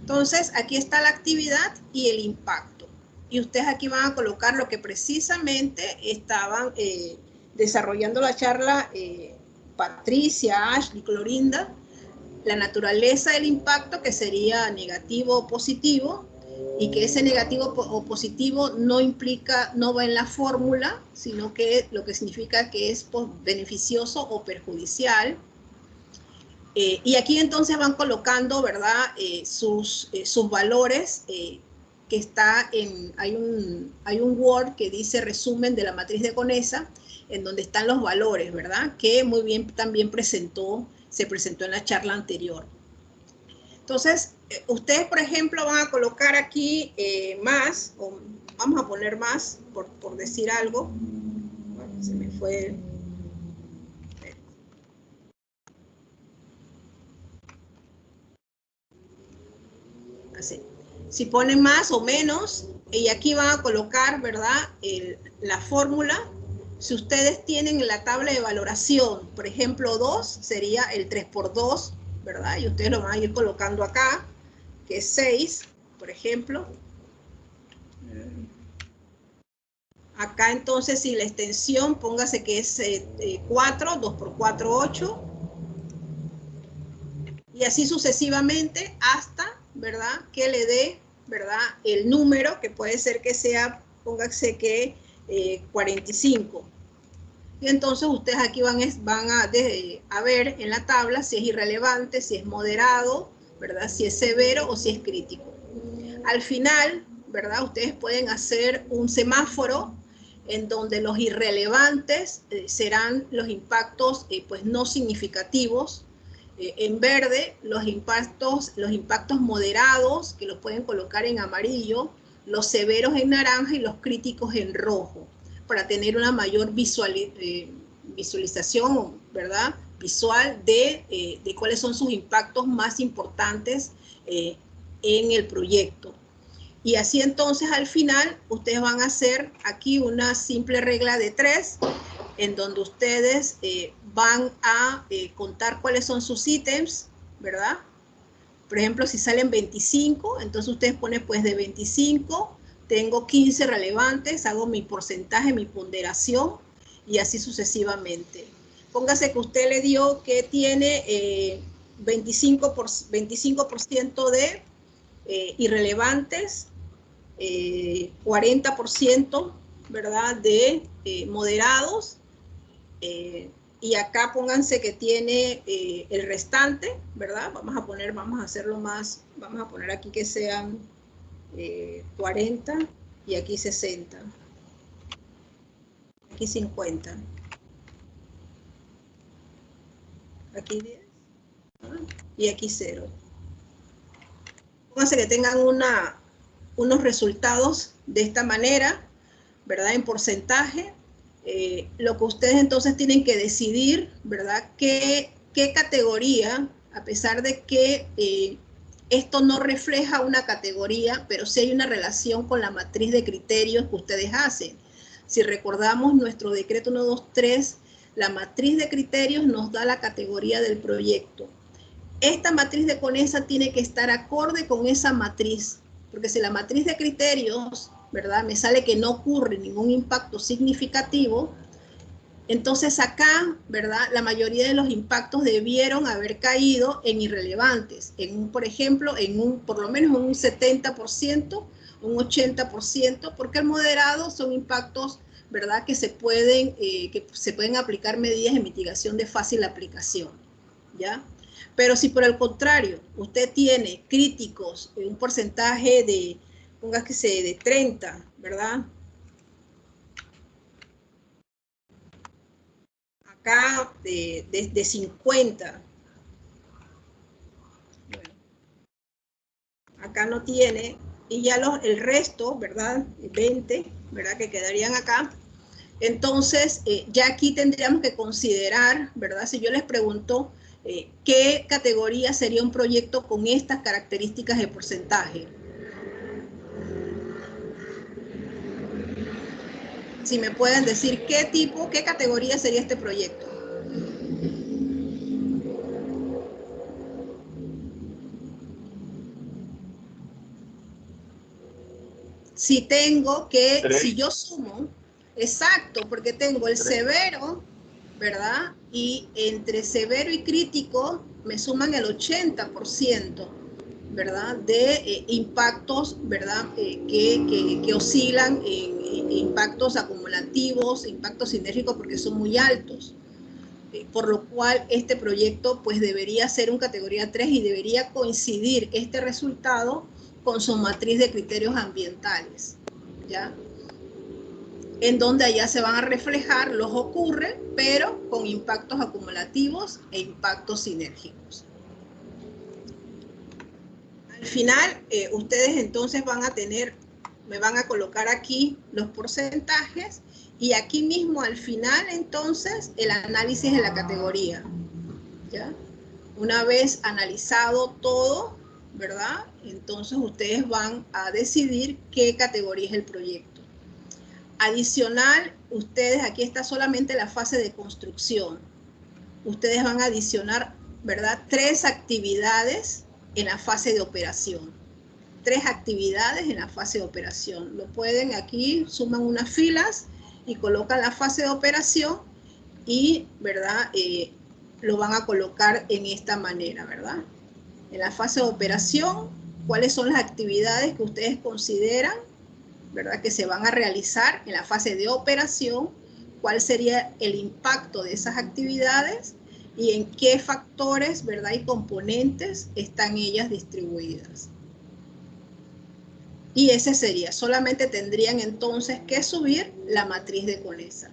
Entonces, aquí está la actividad y el impacto. Y ustedes aquí van a colocar lo que precisamente estaban desarrollando la charla Patricia, Ashley, Clorinda, la naturaleza del impacto, que sería negativo o positivo, y que ese negativo o positivo no implica, no va en la fórmula, sino que lo que significa que es beneficioso o perjudicial. Y aquí entonces van colocando, ¿verdad?, sus valores, que está hay un Word que dice resumen de la matriz de Conesa, en donde están los valores, ¿verdad?, que muy bien también se presentó en la charla anterior. Entonces, ustedes, por ejemplo, van a colocar aquí más, o vamos a poner más, por decir algo. Bueno, se me fue. Así. Si ponen más o menos, y aquí van a colocar, ¿verdad?, la fórmula. Si ustedes tienen la tabla de valoración, por ejemplo, 2, sería el 3 por 2, ¿verdad? Y ustedes lo van a ir colocando acá, que es 6, por ejemplo. Acá entonces, si la extensión, póngase que es 4, 2 por 4, 8. Y así sucesivamente hasta, ¿verdad?, que le dé, ¿verdad?, el número, que puede ser que sea, póngase que 45. Y entonces ustedes aquí van a ver en la tabla si es irrelevante, si es moderado, ¿verdad?, si es severo o si es crítico. Al final, ¿verdad?, ustedes pueden hacer un semáforo en donde los irrelevantes serán los impactos pues no significativos. En verde, los impactos moderados, que los pueden colocar en amarillo, los severos en naranja y los críticos en rojo, para tener una mayor visualización, ¿verdad?, visual de cuáles son sus impactos más importantes en el proyecto. Y así entonces al final ustedes van a hacer aquí una simple regla de 3, en donde ustedes van a contar cuáles son sus ítems, ¿verdad? Por ejemplo, si salen 25, entonces ustedes ponen pues de 25, tengo 15 relevantes, hago mi porcentaje, mi ponderación y así sucesivamente. Póngase que usted le dio que tiene 25% de irrelevantes, 40%, ¿verdad?, de moderados, y acá pónganse que tiene el restante, ¿verdad? Vamos a hacerlo más, vamos a poner aquí que sean 40 y aquí 60. Aquí 50. Aquí 10. Y aquí 0. Pónganse que tengan unos resultados de esta manera, ¿verdad? En porcentaje. Lo que ustedes entonces tienen que decidir, ¿verdad? ¿Qué categoría, a pesar de que esto no refleja una categoría, pero sí hay una relación con la matriz de criterios que ustedes hacen? Si recordamos nuestro decreto 123, la matriz de criterios nos da la categoría del proyecto. Esta matriz de CONESA tiene que estar acorde con esa matriz, porque si la matriz de criterios, ¿verdad?, me sale que no ocurre ningún impacto significativo, entonces acá, ¿verdad?, la mayoría de los impactos debieron haber caído en irrelevantes, por ejemplo, por lo menos un 70%, un 80%, porque el moderado son impactos, ¿verdad?, que se pueden aplicar medidas de mitigación de fácil aplicación, ¿ya? Pero si por el contrario, usted tiene críticos en un porcentaje de, póngase de 30, ¿verdad? Acá de 50. Bueno, acá no tiene. Y ya el resto, ¿verdad? 20, ¿verdad? Que quedarían acá. Entonces, ya aquí tendríamos que considerar, ¿verdad? Si yo les pregunto qué categoría sería un proyecto con estas características de porcentaje. Si me pueden decir qué categoría sería este proyecto. Si yo sumo, exacto, porque tengo el severo, ¿verdad? Y entre severo y crítico me suman el 80%, ¿verdad? De impactos, ¿verdad? Que oscilan en impactos acumulativos, impactos sinérgicos, porque son muy altos. Por lo cual este proyecto pues debería ser un categoría 3 y debería coincidir este resultado con su matriz de criterios ambientales, ¿ya? En donde allá se van a reflejar los ocurre, pero con impactos acumulativos e impactos sinérgicos. Al final, ustedes entonces me van a colocar aquí los porcentajes y aquí mismo al final entonces el análisis de la categoría, ¿ya? Una vez analizado todo, ¿verdad? Entonces ustedes van a decidir qué categoría es el proyecto. Adicional, ustedes, aquí está solamente la fase de construcción. Ustedes van a adicionar, ¿verdad?, 3 actividades en la fase de operación. 3 actividades en la fase de operación. Lo pueden aquí, suman unas filas y colocan la fase de operación y, ¿verdad?, lo van a colocar en esta manera, ¿verdad? En la fase de operación, ¿cuáles son las actividades que ustedes consideran, ¿verdad?, que se van a realizar en la fase de operación? ¿Cuál sería el impacto de esas actividades? Y en qué factores, ¿verdad?, y componentes están ellas distribuidas. Y ese sería, solamente tendrían entonces que subir la matriz de CONESA.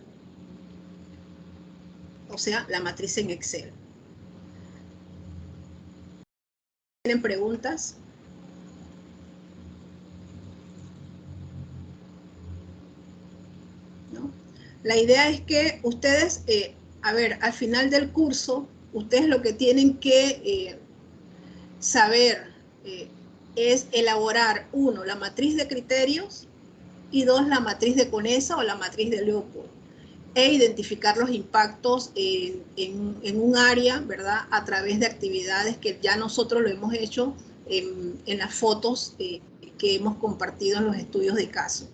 O sea, la matriz en Excel. ¿Tienen preguntas? ¿No? La idea es que ustedes, al final del curso, ustedes lo que tienen que saber es elaborar, 1, la matriz de criterios y 2, la matriz de CONESA o la matriz de Leopold. e identificar los impactos en un área, ¿verdad? A través de actividades que ya nosotros lo hemos hecho en las fotos que hemos compartido en los estudios de caso.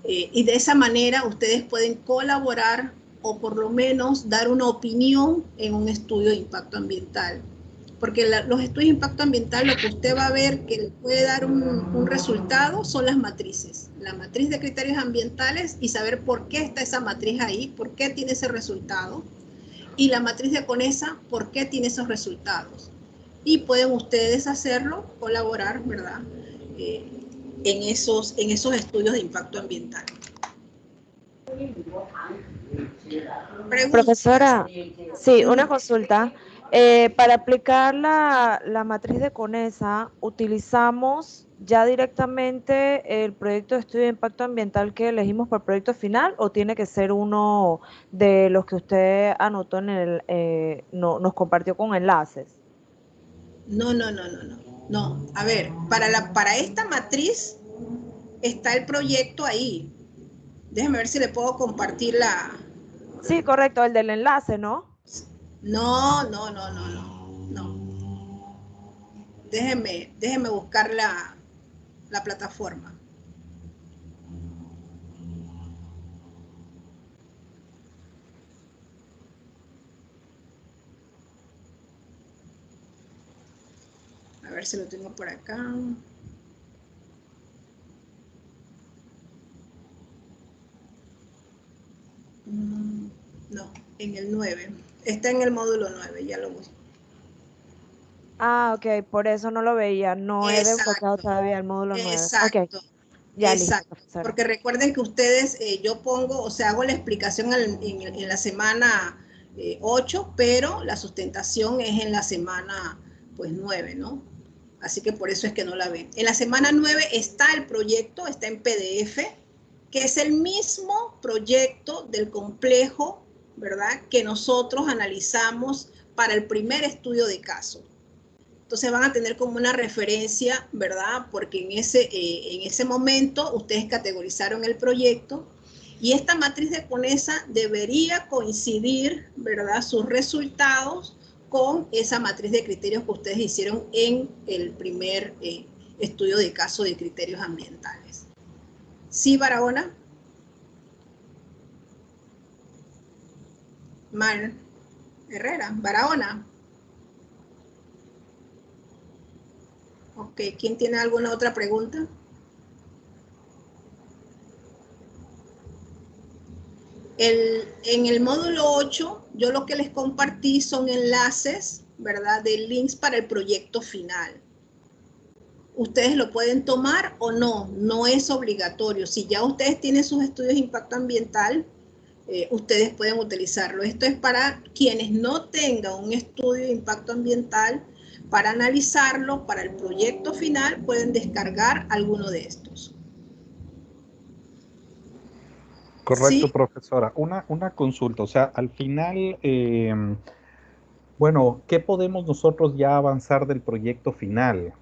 Y de esa manera ustedes pueden colaborar o por lo menos dar una opinión en un estudio de impacto ambiental. Porque los estudios de impacto ambiental, lo que usted va a ver que le puede dar un resultado son las matrices. La matriz de criterios ambientales y saber por qué está esa matriz ahí, por qué tiene ese resultado. Y la matriz de CONESA, por qué tiene esos resultados. Y pueden ustedes hacerlo, colaborar, ¿verdad? En esos estudios de impacto ambiental. Preguntas. Profesora, sí, una consulta. Para aplicar la matriz de CONESA, ¿utilizamos ya directamente el proyecto de estudio de impacto ambiental que elegimos para el proyecto final o tiene que ser uno de los que usted anotó en nos compartió con enlaces? No. A ver, para esta matriz está el proyecto ahí. Déjeme ver si le puedo compartir la... Sí, correcto, el del enlace, ¿no? No. Déjeme buscar la plataforma. A ver si lo tengo por acá. No, en el 9. Está en el módulo 9, ya lo busco. Ah, ok, por eso no lo veía. No he desbloqueado todavía el módulo 9. Exacto. Okay. Ya Exacto. Listo, porque recuerden que ustedes, yo pongo, o sea, hago la explicación en la semana 8, pero la sustentación es en la semana, pues, 9, ¿no? Así que por eso es que no la ven. En la semana 9 está el proyecto, está en PDF, que es el mismo proyecto del complejo, ¿verdad?, que nosotros analizamos para el primer estudio de caso. Entonces van a tener como una referencia, ¿verdad?, porque en ese momento ustedes categorizaron el proyecto y esta matriz de CONESA debería coincidir, ¿verdad?, sus resultados con esa matriz de criterios que ustedes hicieron en el primer estudio de caso de criterios ambientales. ¿Sí, Barahona? Mar Herrera, Barahona. Ok, ¿quién tiene alguna otra pregunta? En el módulo 8, yo lo que les compartí son enlaces, ¿verdad?, de links para el proyecto final. Ustedes lo pueden tomar o no, no es obligatorio. Si ya ustedes tienen sus estudios de impacto ambiental, ustedes pueden utilizarlo. Esto es para quienes no tengan un estudio de impacto ambiental, para analizarlo, para el proyecto final, pueden descargar alguno de estos. Correcto, ¿Sí? profesora. Una consulta, o sea, al final, bueno, ¿qué podemos nosotros ya avanzar del proyecto final?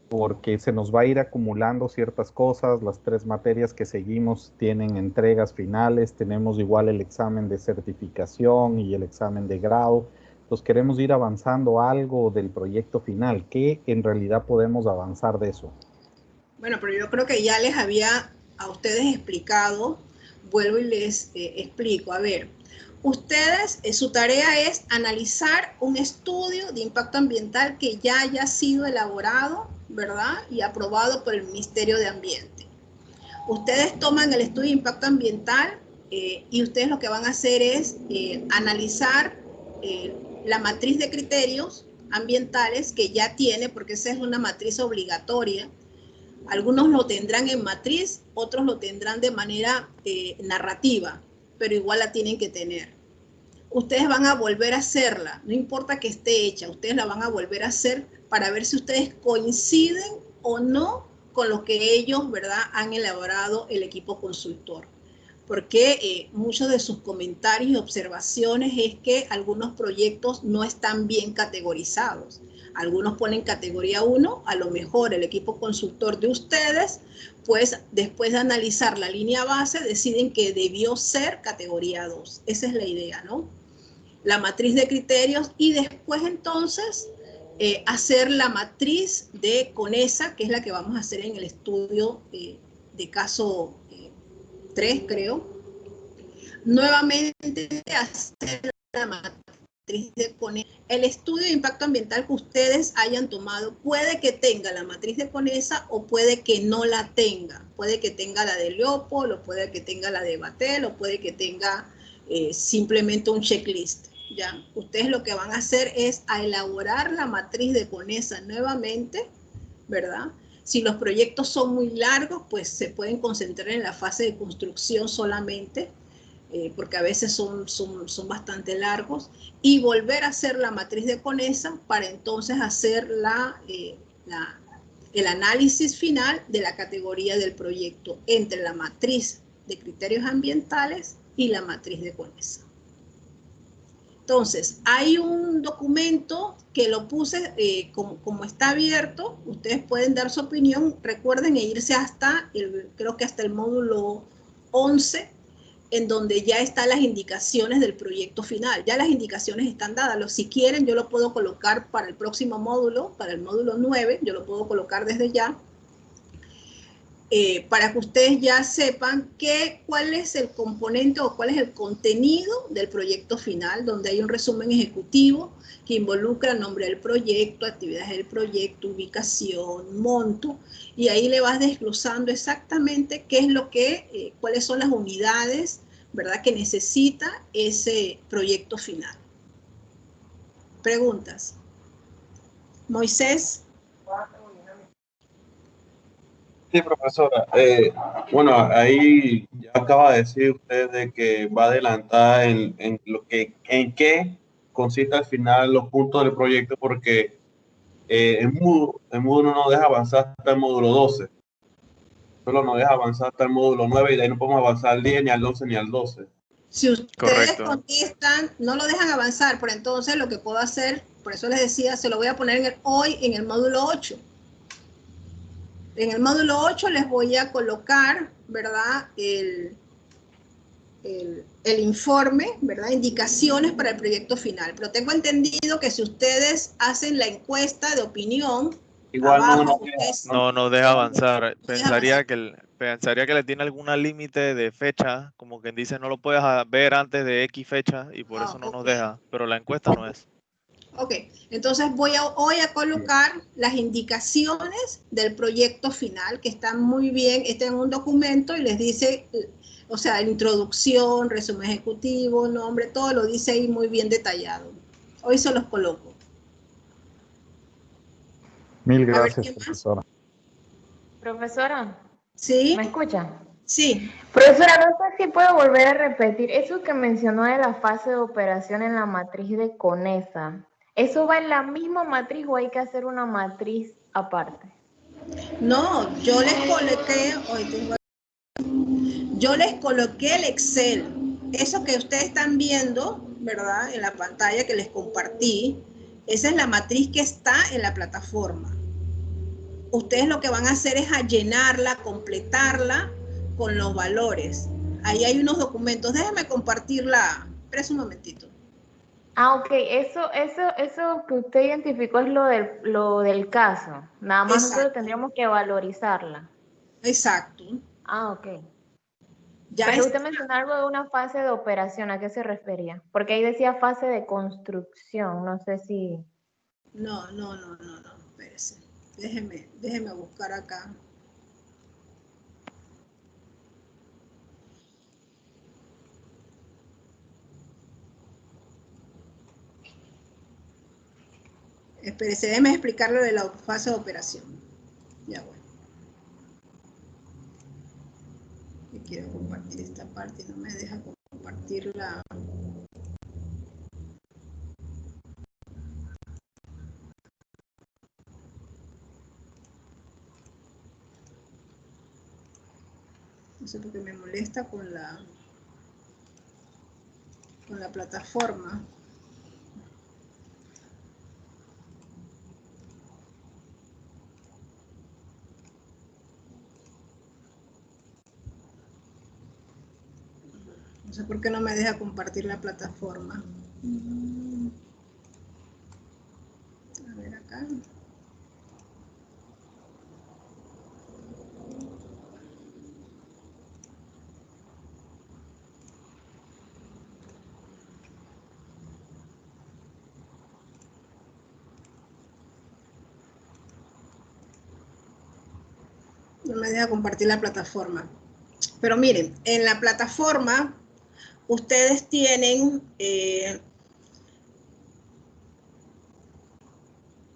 Porque se nos va a ir acumulando ciertas cosas, las 3 materias que seguimos tienen entregas finales, tenemos igual el examen de certificación y el examen de grado, entonces queremos ir avanzando algo del proyecto final. ¿Qué en realidad podemos avanzar de eso? Bueno, pero yo creo que ya les había a ustedes explicado, vuelvo y les explico. A ver, ustedes, su tarea es analizar un estudio de impacto ambiental que ya haya sido elaborado, ¿verdad?, y aprobado por el Ministerio de Ambiente. Ustedes toman el estudio de impacto ambiental y ustedes lo que van a hacer es analizar la matriz de criterios ambientales que ya tiene, porque esa es una matriz obligatoria. Algunos lo tendrán en matriz, otros lo tendrán de manera narrativa, pero igual la tienen que tener. Ustedes van a volver a hacerla, no importa que esté hecha, ustedes la van a volver a hacer para ver si ustedes coinciden o no con lo que ellos, ¿verdad?, han elaborado el equipo consultor. porque muchos de sus comentarios y observaciones es que algunos proyectos no están bien categorizados. Algunos ponen categoría 1, a lo mejor el equipo consultor de ustedes, pues después de analizar la línea base, deciden que debió ser categoría 2. Esa es la idea, ¿no? La matriz de criterios y después entonces hacer la matriz de CONESA, que es la que vamos a hacer en el estudio de caso 3, creo. Nuevamente hacer la matriz de CONESA. El estudio de impacto ambiental que ustedes hayan tomado puede que tenga la matriz de CONESA o puede que no la tenga. Puede que tenga la de Leopold, o puede que tenga la de Batel, o puede que tenga simplemente un checklist. ¿Ya? Ustedes lo que van a hacer es a elaborar la matriz de CONESA nuevamente, ¿verdad? Si los proyectos son muy largos, pues se pueden concentrar en la fase de construcción solamente, porque a veces son bastante largos, y volver a hacer la matriz de CONESA para entonces hacer el análisis final de la categoría del proyecto entre la matriz de criterios ambientales y la matriz de CONESA. Entonces, hay un documento que lo puse como está abierto, ustedes pueden dar su opinión, recuerden irse hasta, creo que hasta el módulo 11, en donde ya están las indicaciones del proyecto final. Ya las indicaciones están dadas. Si quieren, yo lo puedo colocar para el próximo módulo, para el módulo 9, yo lo puedo colocar desde ya, para que ustedes ya sepan cuál es el componente o cuál es el contenido del proyecto final, donde hay un resumen ejecutivo que involucra el nombre del proyecto, actividades del proyecto, ubicación, monto, y ahí le vas desglosando exactamente qué es lo que, cuáles son las unidades, ¿verdad?, que necesita ese proyecto final. ¿Preguntas? Moisés. Sí, profesora. Bueno, ahí ya acaba de decir usted de que va a adelantar en qué consiste al final los puntos del proyecto, porque en módulo no deja avanzar hasta el módulo 12. Solo nos deja avanzar hasta el módulo 9 y de ahí no podemos avanzar al 10, ni al 11, ni al 12. Si ustedes contestan, no lo dejan avanzar, pero entonces lo que puedo hacer, por eso les decía, se lo voy a poner hoy en el módulo 8. En el módulo 8 les voy a colocar, ¿verdad?, el informe, ¿verdad?, indicaciones para el proyecto final. Pero tengo entendido que si ustedes hacen la encuesta de opinión, igual abajo, no nos deja avanzar. Pensaría que le tiene alguna límite de fecha, como quien dice, no lo puedes ver antes de X fecha y por eso no nos deja, pero la encuesta no es. Ok, entonces voy hoy a colocar las indicaciones del proyecto final, que están muy bien, está en un documento y les dice, o sea, introducción, resumen ejecutivo, nombre, todo lo dice ahí muy bien detallado. Hoy se los coloco. Mil gracias, profesora. Profesora. ¿Sí? ¿Me escucha? Sí. Profesora, no sé si puedo volver a repetir eso que mencionó de la fase de operación en la matriz de CONESA. ¿Eso va en la misma matriz o hay que hacer una matriz aparte? No, yo les coloqué el Excel. Eso que ustedes están viendo, ¿verdad?, en la pantalla que les compartí, esa es la matriz que está en la plataforma. Ustedes lo que van a hacer es a llenarla, completarla con los valores. Ahí hay unos documentos. Déjenme compartirla. Espera un momentito. Ah, ok. Eso que usted identificó es lo del caso. Nada más nosotros tendríamos que valorizarla. Exacto. Ah, ok. Ya pero usted mencionó algo de una fase de operación. ¿A qué se refería? Porque ahí decía fase de construcción. No sé si... No. Espérese. Déjeme buscar acá. Espérese, déjeme explicarle de la fase de operación. Ya bueno. Y quiero compartir esta parte y no me deja compartirla. No sé por qué me molesta con la... la plataforma. No sé por qué no me deja compartir la plataforma. A ver acá. No me deja compartir la plataforma. Pero miren, en la plataforma ustedes tienen en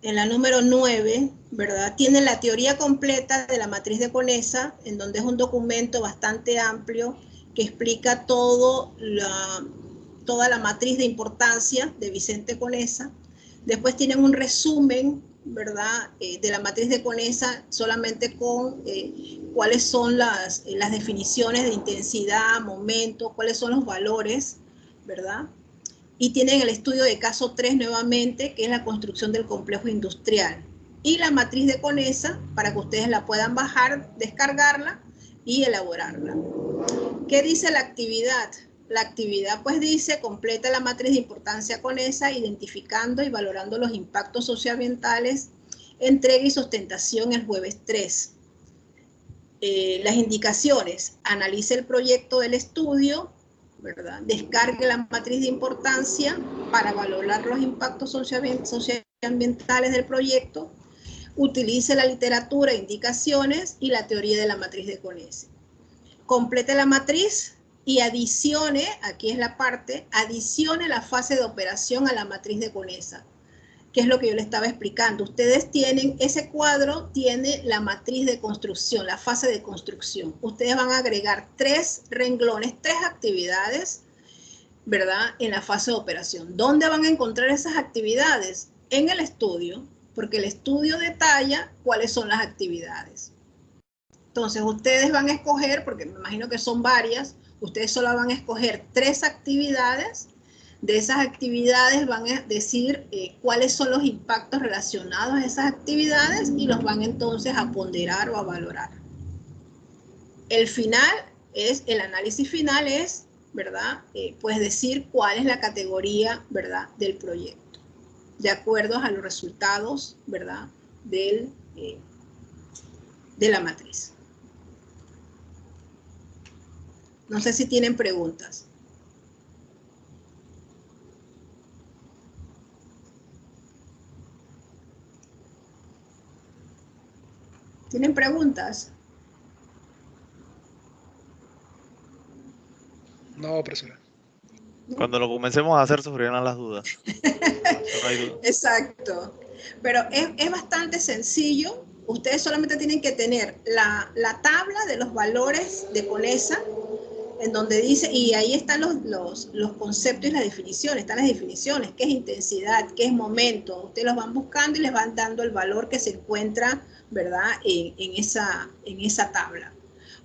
la número 9, ¿verdad? Tienen la teoría completa de la matriz de Conesa, en donde es un documento bastante amplio que explica toda la matriz de importancia de Vicente Conesa. Después tienen un resumen, ¿verdad? De la matriz de Conesa, solamente con cuáles son las definiciones de intensidad, momento, cuáles son los valores, ¿verdad? Y tienen el estudio de caso 3 nuevamente, que es la construcción del complejo industrial. Y la matriz de Conesa, para que ustedes la puedan bajar, descargarla y elaborarla. ¿Qué dice la actividad? La actividad pues dice, completa la matriz de importancia Conesa, identificando y valorando los impactos socioambientales, entrega y sustentación el jueves 3. Las indicaciones, analice el proyecto del estudio, ¿verdad? Descargue la matriz de importancia para valorar los impactos socioambientales del proyecto, utilice la literatura, indicaciones y la teoría de la matriz de Conesa. Complete la matriz y adicione, aquí es la parte, adicione la fase de operación a la matriz de Conesa, que es lo que yo le estaba explicando. Ustedes tienen, ese cuadro tiene la matriz de construcción, la fase de construcción. Ustedes van a agregar 3 renglones, 3 actividades, ¿verdad? En la fase de operación. ¿Dónde van a encontrar esas actividades? En el estudio, porque el estudio detalla cuáles son las actividades. Entonces, ustedes van a escoger, porque me imagino que son varias, ustedes solo van a escoger 3 actividades. De esas actividades van a decir cuáles son los impactos relacionados a esas actividades y los van entonces a ponderar o a valorar. El análisis final es, ¿verdad? Pues decir cuál es la categoría, ¿verdad? Del proyecto, de acuerdo a los resultados, ¿verdad? De la matriz. No sé si tienen preguntas. ¿Tienen preguntas? No, profesora. Cuando lo comencemos a hacer, surgirán las dudas. No hay duda. Exacto. Pero es bastante sencillo. Ustedes solamente tienen que tener la tabla de los valores de Conesa, en donde dice, y ahí están los conceptos y las definiciones, están las definiciones, qué es intensidad, qué es momento. Ustedes los van buscando y les van dando el valor que se encuentra, ¿verdad? En esa tabla.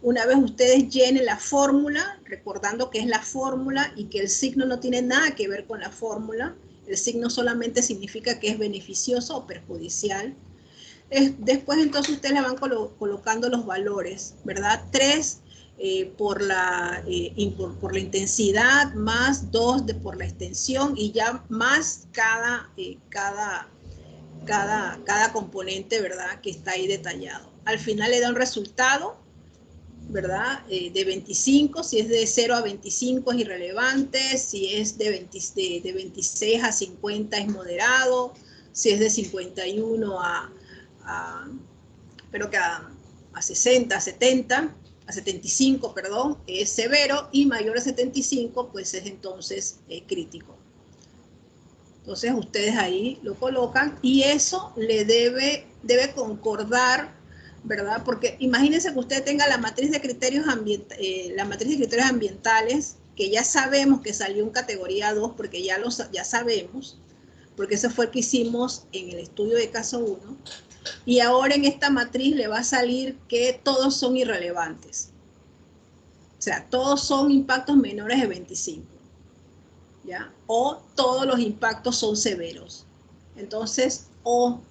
Una vez ustedes llenen la fórmula, recordando que es la fórmula y que el signo no tiene nada que ver con la fórmula, el signo solamente significa que es beneficioso o perjudicial. Después entonces ustedes le van colocando los valores, ¿verdad? 3 por la intensidad, más 2 por la extensión y ya más cada componente, ¿verdad? Que está ahí detallado. Al final le da un resultado, ¿verdad? De 25, si es de 0 a 25 es irrelevante, si es de 26 a 50 es moderado, si es de 51 a 60, a 70, a 75, perdón, es severo, y mayor a 75, pues es entonces crítico. Entonces ustedes ahí lo colocan y eso le debe concordar, ¿verdad? Porque imagínense que usted tenga la matriz de criterios ambientales, que ya sabemos que salió en categoría 2, porque ya sabemos, porque ese fue el que hicimos en el estudio de caso 1, y ahora en esta matriz le va a salir que todos son irrelevantes. O sea, todos son impactos menores de 25. ¿ya? O todos los impactos son severos. Entonces, o,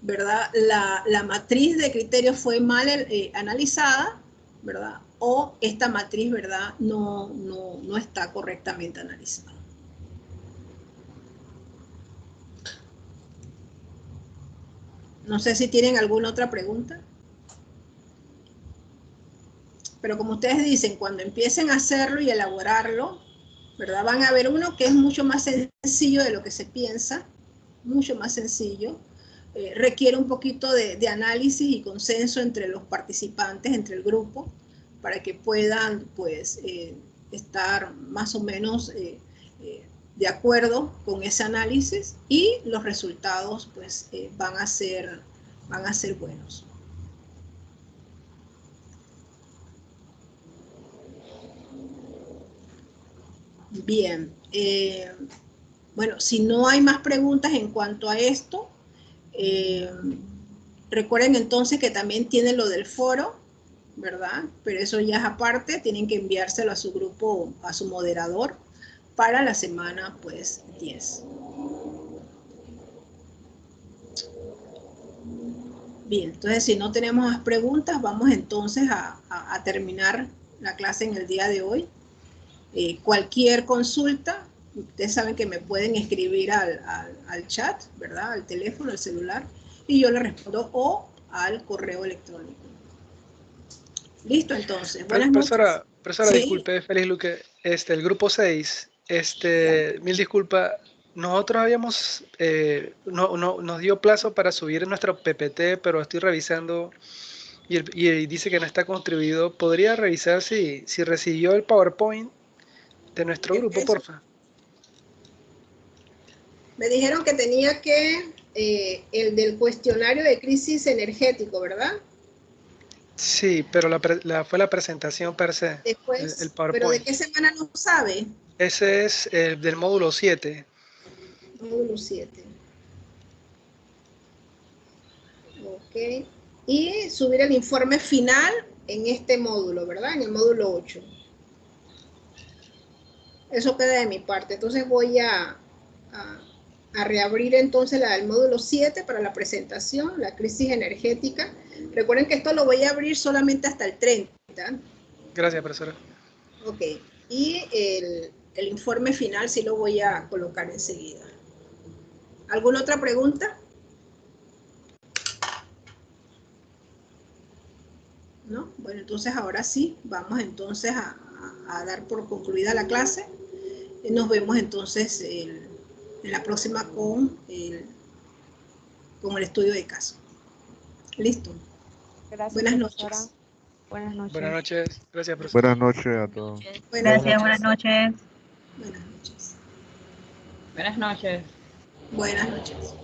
¿verdad? La matriz de criterios fue mal analizada, ¿verdad? O esta matriz, ¿verdad? No está correctamente analizada. No sé si tienen alguna otra pregunta. Pero como ustedes dicen, cuando empiecen a hacerlo y elaborarlo, ¿verdad? Van a ver uno que es mucho más sencillo de lo que se piensa, mucho más sencillo. Requiere un poquito de análisis y consenso entre los participantes, entre el grupo, para que puedan, pues, estar más o menos de acuerdo con ese análisis, y los resultados, pues, van a ser buenos. Bien, bueno, si no hay más preguntas en cuanto a esto, recuerden entonces que también tienen lo del foro, ¿verdad? Pero eso ya es aparte, tienen que enviárselo a su grupo, a su moderador, para la semana, pues, 10. Bien, entonces si no tenemos más preguntas, vamos entonces a terminar la clase en el día de hoy. Cualquier consulta, ustedes saben que me pueden escribir al chat, ¿verdad? Al teléfono, al celular, y yo le respondo, o al correo electrónico. Listo, entonces. Buenas noches. Profesora, ¿Sí? disculpe, Félix Luque, el grupo 6, mil disculpas, nosotros habíamos, nos dio plazo para subir nuestro PPT, pero estoy revisando y dice que no está contribuido. ¿Podría revisar si recibió el PowerPoint de nuestro grupo, porfa? Me dijeron que tenía que, el del cuestionario de crisis energético, ¿verdad? Sí, pero fue la presentación per se, Después, el PowerPoint. ¿pero de qué semana no sabe? Ese es del módulo 7. Módulo 7. Ok. Y subir el informe final en este módulo, ¿verdad? En el módulo 8. Eso queda de mi parte. Entonces voy a reabrir entonces la del módulo 7 para la presentación, la crisis energética. Recuerden que esto lo voy a abrir solamente hasta el 30. Gracias, profesora. Ok. Y el informe final sí lo voy a colocar enseguida. ¿Alguna otra pregunta? ¿No? Bueno, entonces ahora sí, vamos entonces a dar por concluida la clase. Nos vemos entonces en la próxima con el estudio de caso. Listo. Gracias, Buenas profesora. noches. Buenas noches. Buenas noches. Gracias, profesora. Buenas noches a todos. Gracias, buenas noches. Buenas noches. Buenas noches. Buenas noches.